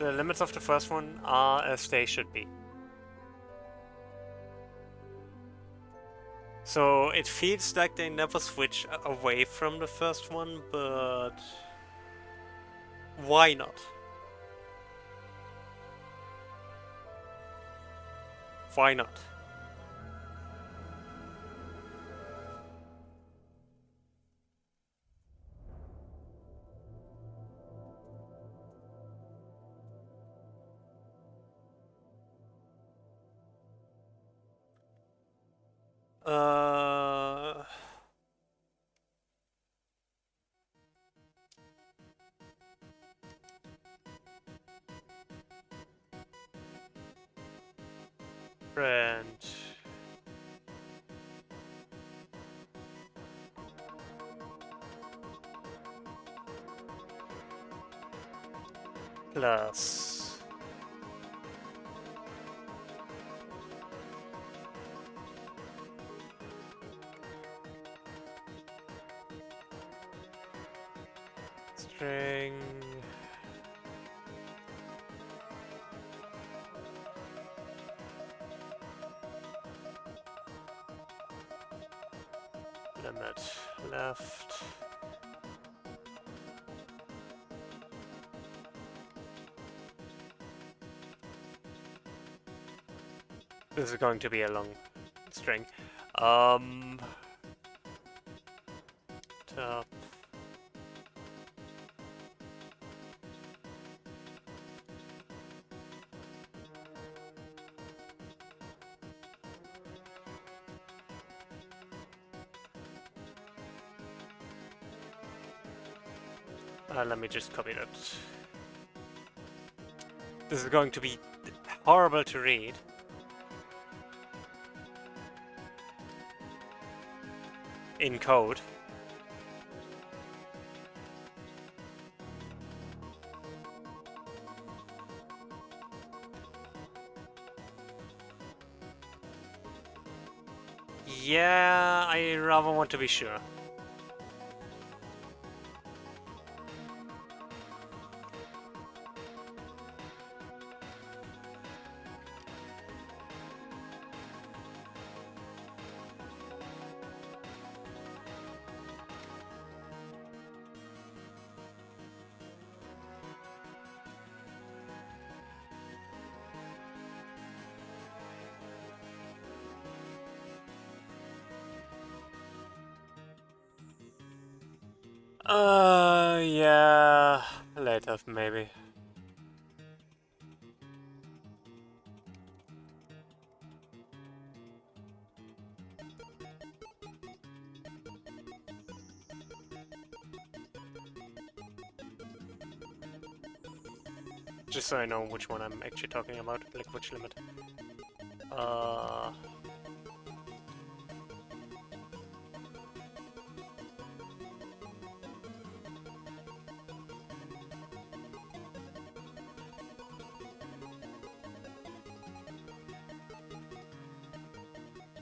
The limits of the first one are as they should be. So it feels like they never switch away from the first one, but why not? Why not? Friend. Plus. String. Limit left. This is going to be a long string. Top. Let me just copy that. This is going to be horrible to read. In code. Yeah, I rather want to be sure. Yeah, later maybe. Just so I know which one I'm actually talking about, like which limit.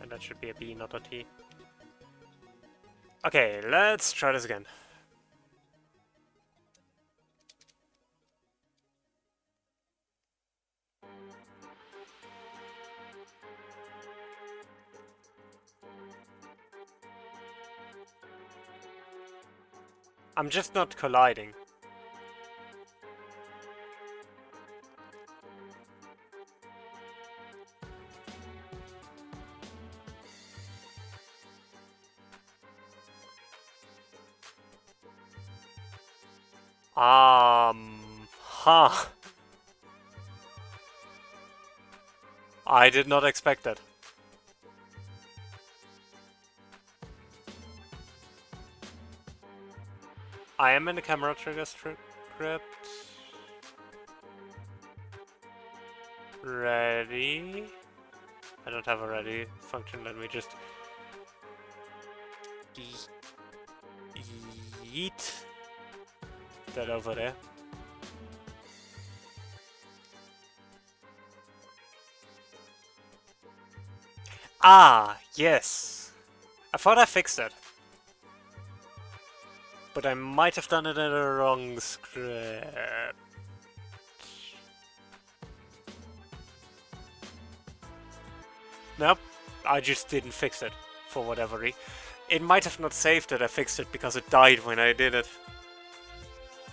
And that should be a B, not a T. Okay, let's try this again. I'm just not colliding. Huh. I did not expect that. I am in the camera trigger script. Ready? I don't have a ready function, let me just yeet that over there. Ah, yes. I thought I fixed it. But I might have done it in the wrong script. Nope, I just didn't fix it, for whatever reason. It might have not saved that I fixed it because it died when I did it.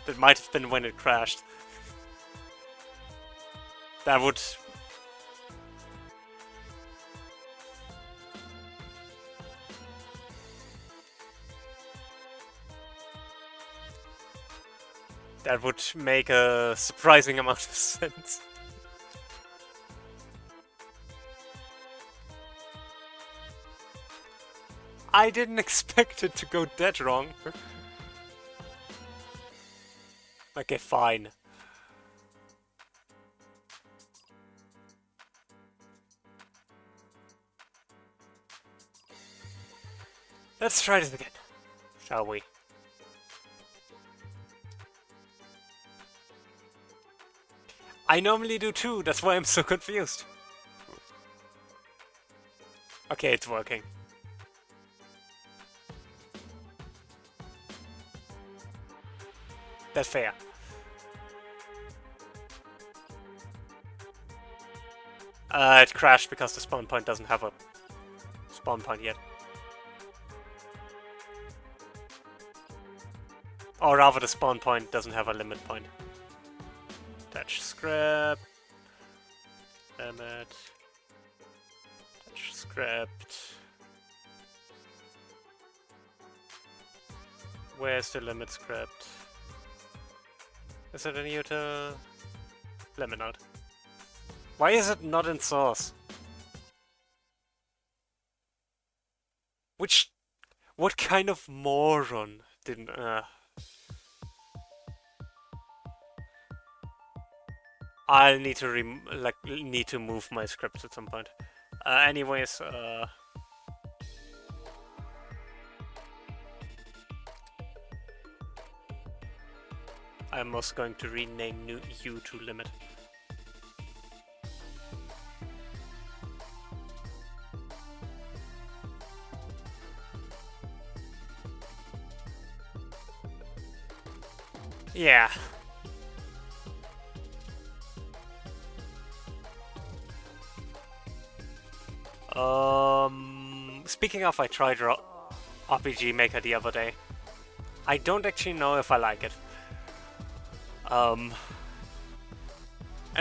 That might have been when it crashed. That would... That would make a surprising amount of sense. I didn't expect it to go that wrong. Okay, fine. Let's try this again, shall we? I normally do too, that's why I'm so confused. Okay, it's working. That's fair. It crashed because the spawn point doesn't have a spawn point yet. Or rather, the spawn point doesn't have a limit point. Touch script. Limit. Touch script. Where's the limit script? Is it in util? Limit node. Why is it not in source? What kind of moron didn't... I'll need to need to move my scripts at some point. Anyways, I'm also going to rename you to limit. Yeah. Speaking of, I tried RPG Maker the other day. I don't actually know if I like it. And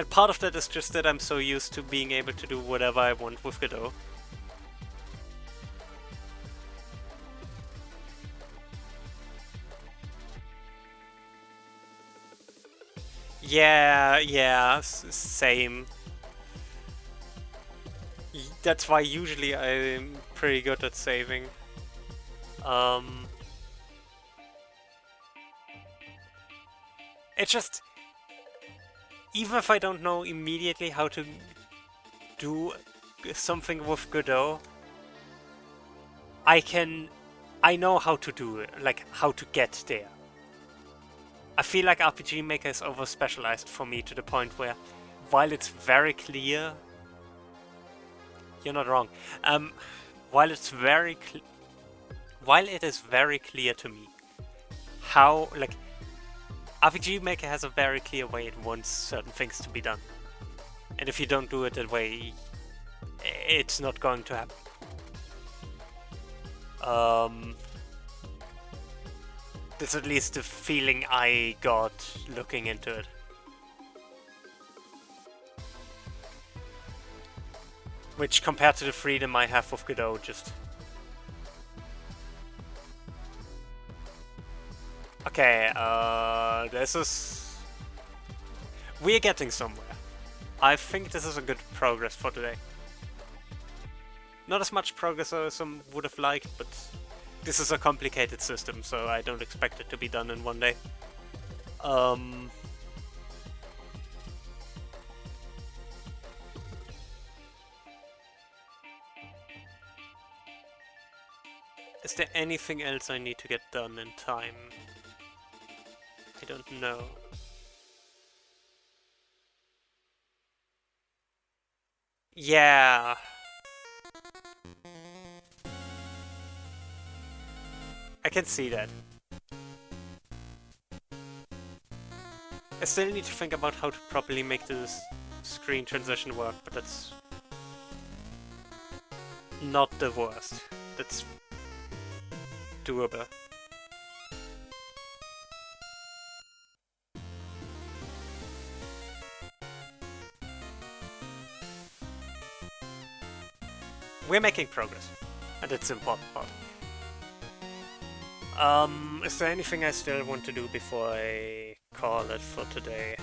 part of that is just that I'm so used to being able to do whatever I want with Godot. Yeah, same. That's why usually I'm pretty good at saving. It's just... Even if I don't know immediately how to do something with Godot, I know how to do it, like how to get there. I feel like RPG Maker is over-specialized for me to the point where, while it's very clear... You're not wrong. While it is very clear to me how, like, RPG Maker has a very clear way it wants certain things to be done. And if you don't do it that way, it's not going to happen. That's at least the feeling I got looking into it. Which, compared to the freedom I have with Godot, just... Okay, this is... We're getting somewhere. I think this is a good progress for today. Not as much progress as some would have liked, but this is a complicated system, so I don't expect it to be done in one day. Is there anything else I need to get done in time? I don't know. Yeah. I can see that. I still need to think about how to properly make this screen transition work, but that's... not the worst. That's doable. We're making progress, and it's the important part. Is there anything I still want to do before I call it for today?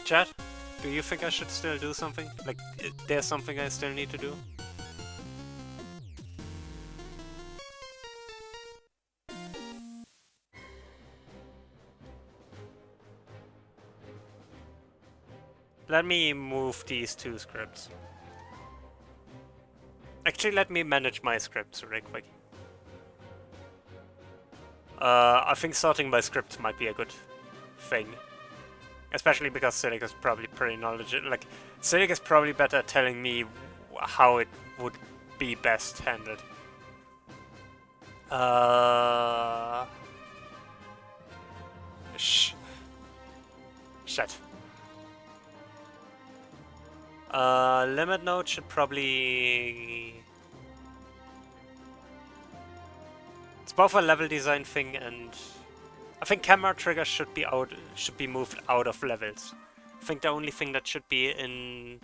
Chat, do you think I should still do something? Like, there's something I still need to do? Let me move these two scripts. Actually, let me manage my scripts real quick. I think sorting by scripts might be a good thing. Especially because Cynic is probably pretty knowledgeable. Like, Cynic is probably better at telling me how it would be best handled. Shit. Limit node should probably... It's both a level design thing and... I think camera triggers should be moved out of levels. I think the only thing that should be in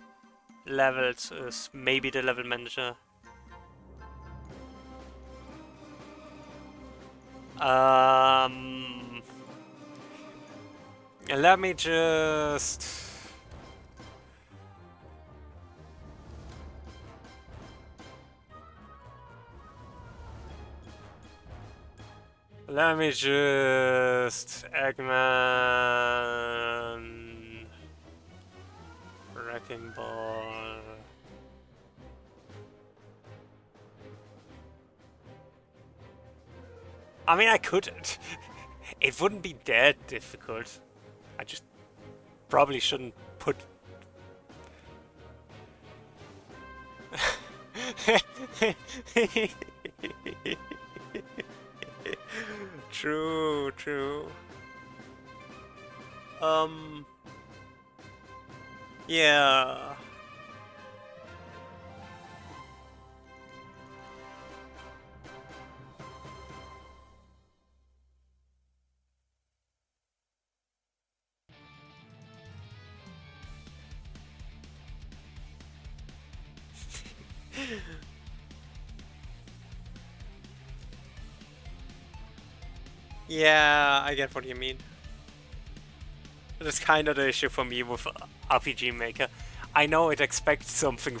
levels is maybe the level manager. Let me just... Let me just... Eggman... Wrecking Ball... I mean, I could... It wouldn't be that difficult. I just probably shouldn't put... True, true. Yeah. Yeah, I get what you mean. That's kind of the issue for me with RPG Maker. I know it expects something,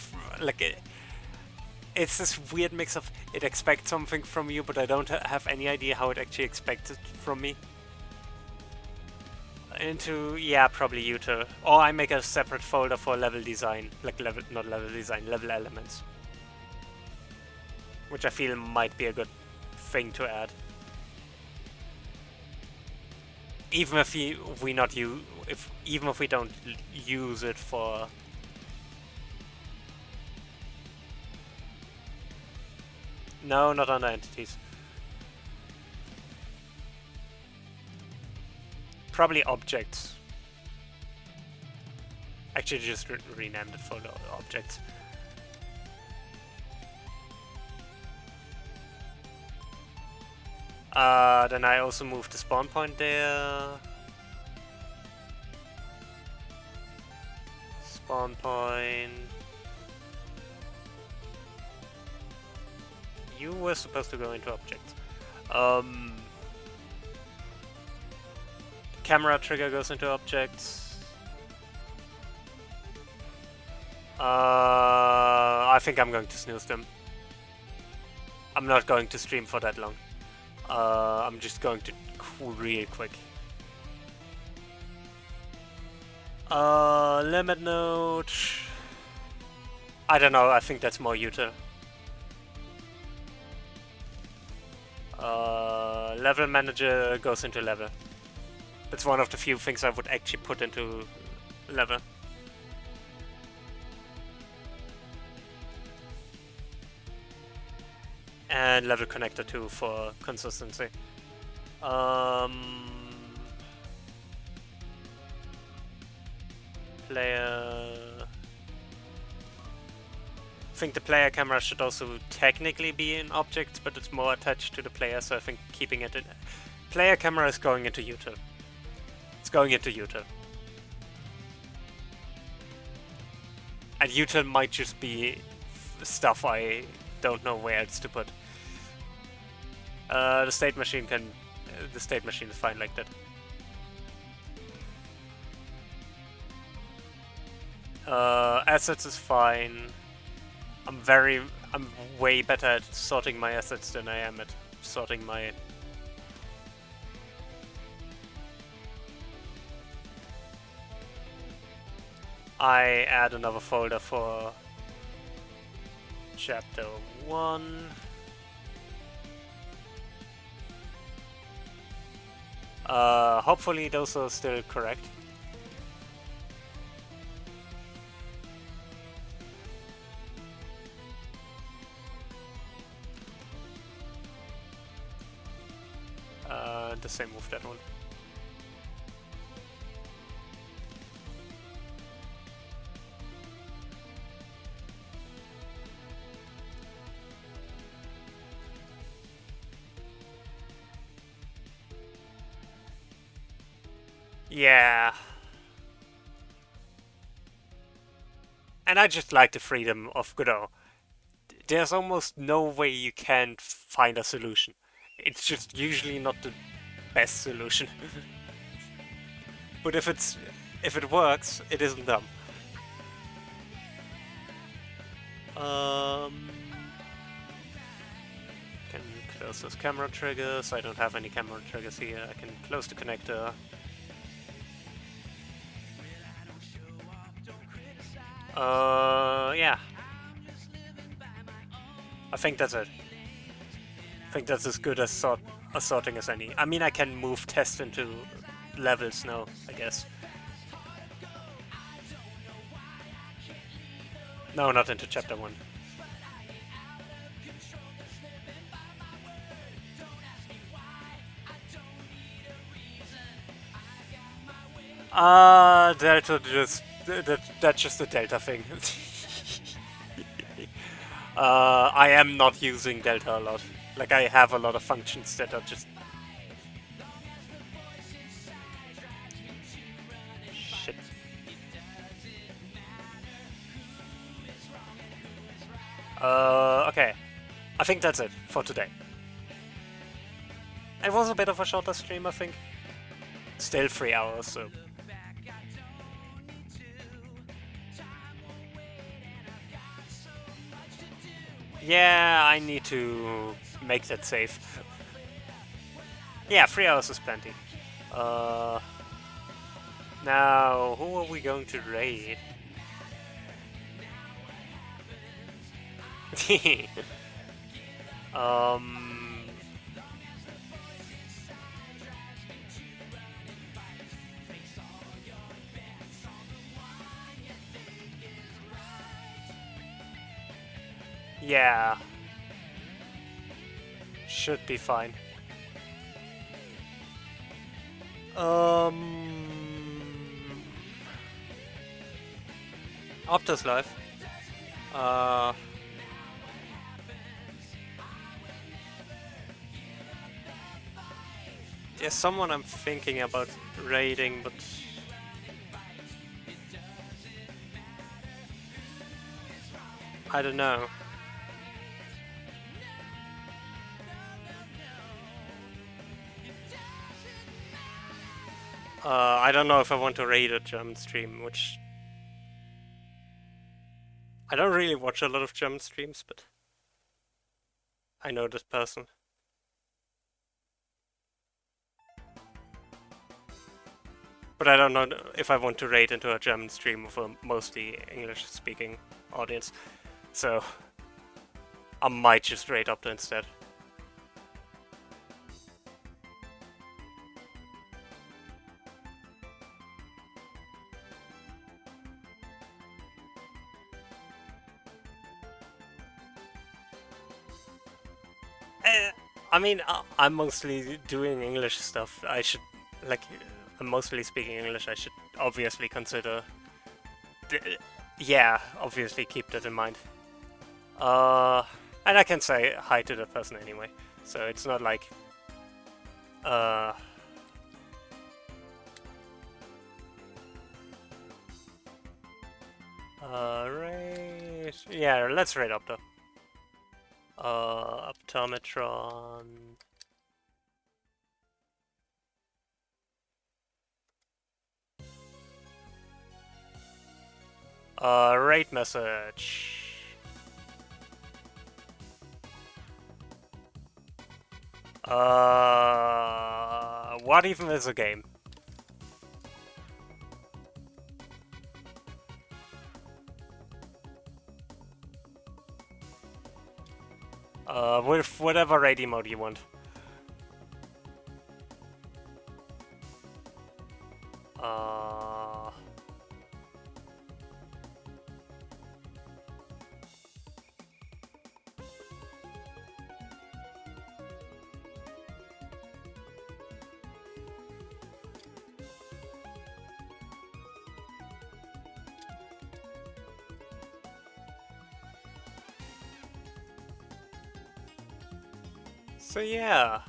it's this weird mix of it expects something from you, but I don't have any idea how it actually expects it from me. Yeah, probably you too. Or I make a separate folder for level design, not level design, level elements. Which I feel might be a good thing to add. Even if we don't use it for... No, not under entities. Probably objects. Actually, just renamed it for objects. Then I also moved the spawn point there. Spawn point. You were supposed to go into objects. Camera trigger goes into objects. I think I'm going to snooze them. I'm not going to stream for that long. I'm just going to real quick. Limit node. I don't know, I think that's more util. Level manager goes into level. That's one of the few things I would actually put into level. And level connector 2 for consistency. Player... I think the player camera should also technically be an object, but it's more attached to the player, so I think keeping it in... Player camera is going into util. It's going into util. And util might just be stuff I don't know where it's to put. The state machine can... the state machine is fine like that. Assets is fine. I'm way better at sorting my assets than I am at sorting my... I add another folder for chapter 1. Hopefully those are still correct. The same with that one. Yeah. And I just like the freedom of Godot. There's almost no way you can't find a solution. It's just usually not the best solution. But if it works, it isn't dumb. Can close those camera triggers. I don't have any camera triggers here. I can close the connector. Yeah. I think that's it. I think that's as good as sorting as any. I mean, I can move test into levels now, I guess. No, not into chapter 1. Delta just... that's just a Delta thing. I am not using Delta a lot. Like, I have a lot of functions that are just... Shit. Okay. I think that's it for today. It was a bit of a shorter stream, I think. Still 3 hours, so... Yeah, I need to make that safe. Yeah, 3 hours is plenty. Now, who are we going to raid? Yeah. Should be fine. Optus Live. There's someone I'm thinking about raiding, but... I don't know. I don't know if I want to raid a German stream, which... I don't really watch a lot of German streams, but... I know this person. But I don't know if I want to raid into a German stream with a mostly English-speaking audience. So... I might just raid Opta instead. I mean, I'm mostly doing English stuff. I should, like, I'm mostly speaking English. I should obviously consider. Yeah, obviously keep that in mind. Uh, and I can say hi to the person anyway, so it's not like. Uh. Right. Yeah, let's rate up though. Optometron. Rate message. What even is a game? With whatever rating mode you want. So yeah.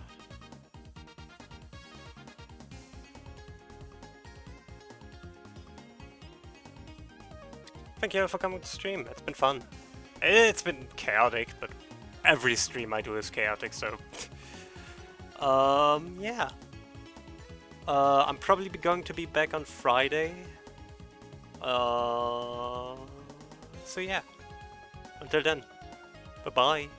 Thank you all for coming to stream. It's been fun. It's been chaotic, but every stream I do is chaotic, so yeah. I'm probably going to be back on Friday. So yeah. Until then. Bye-bye.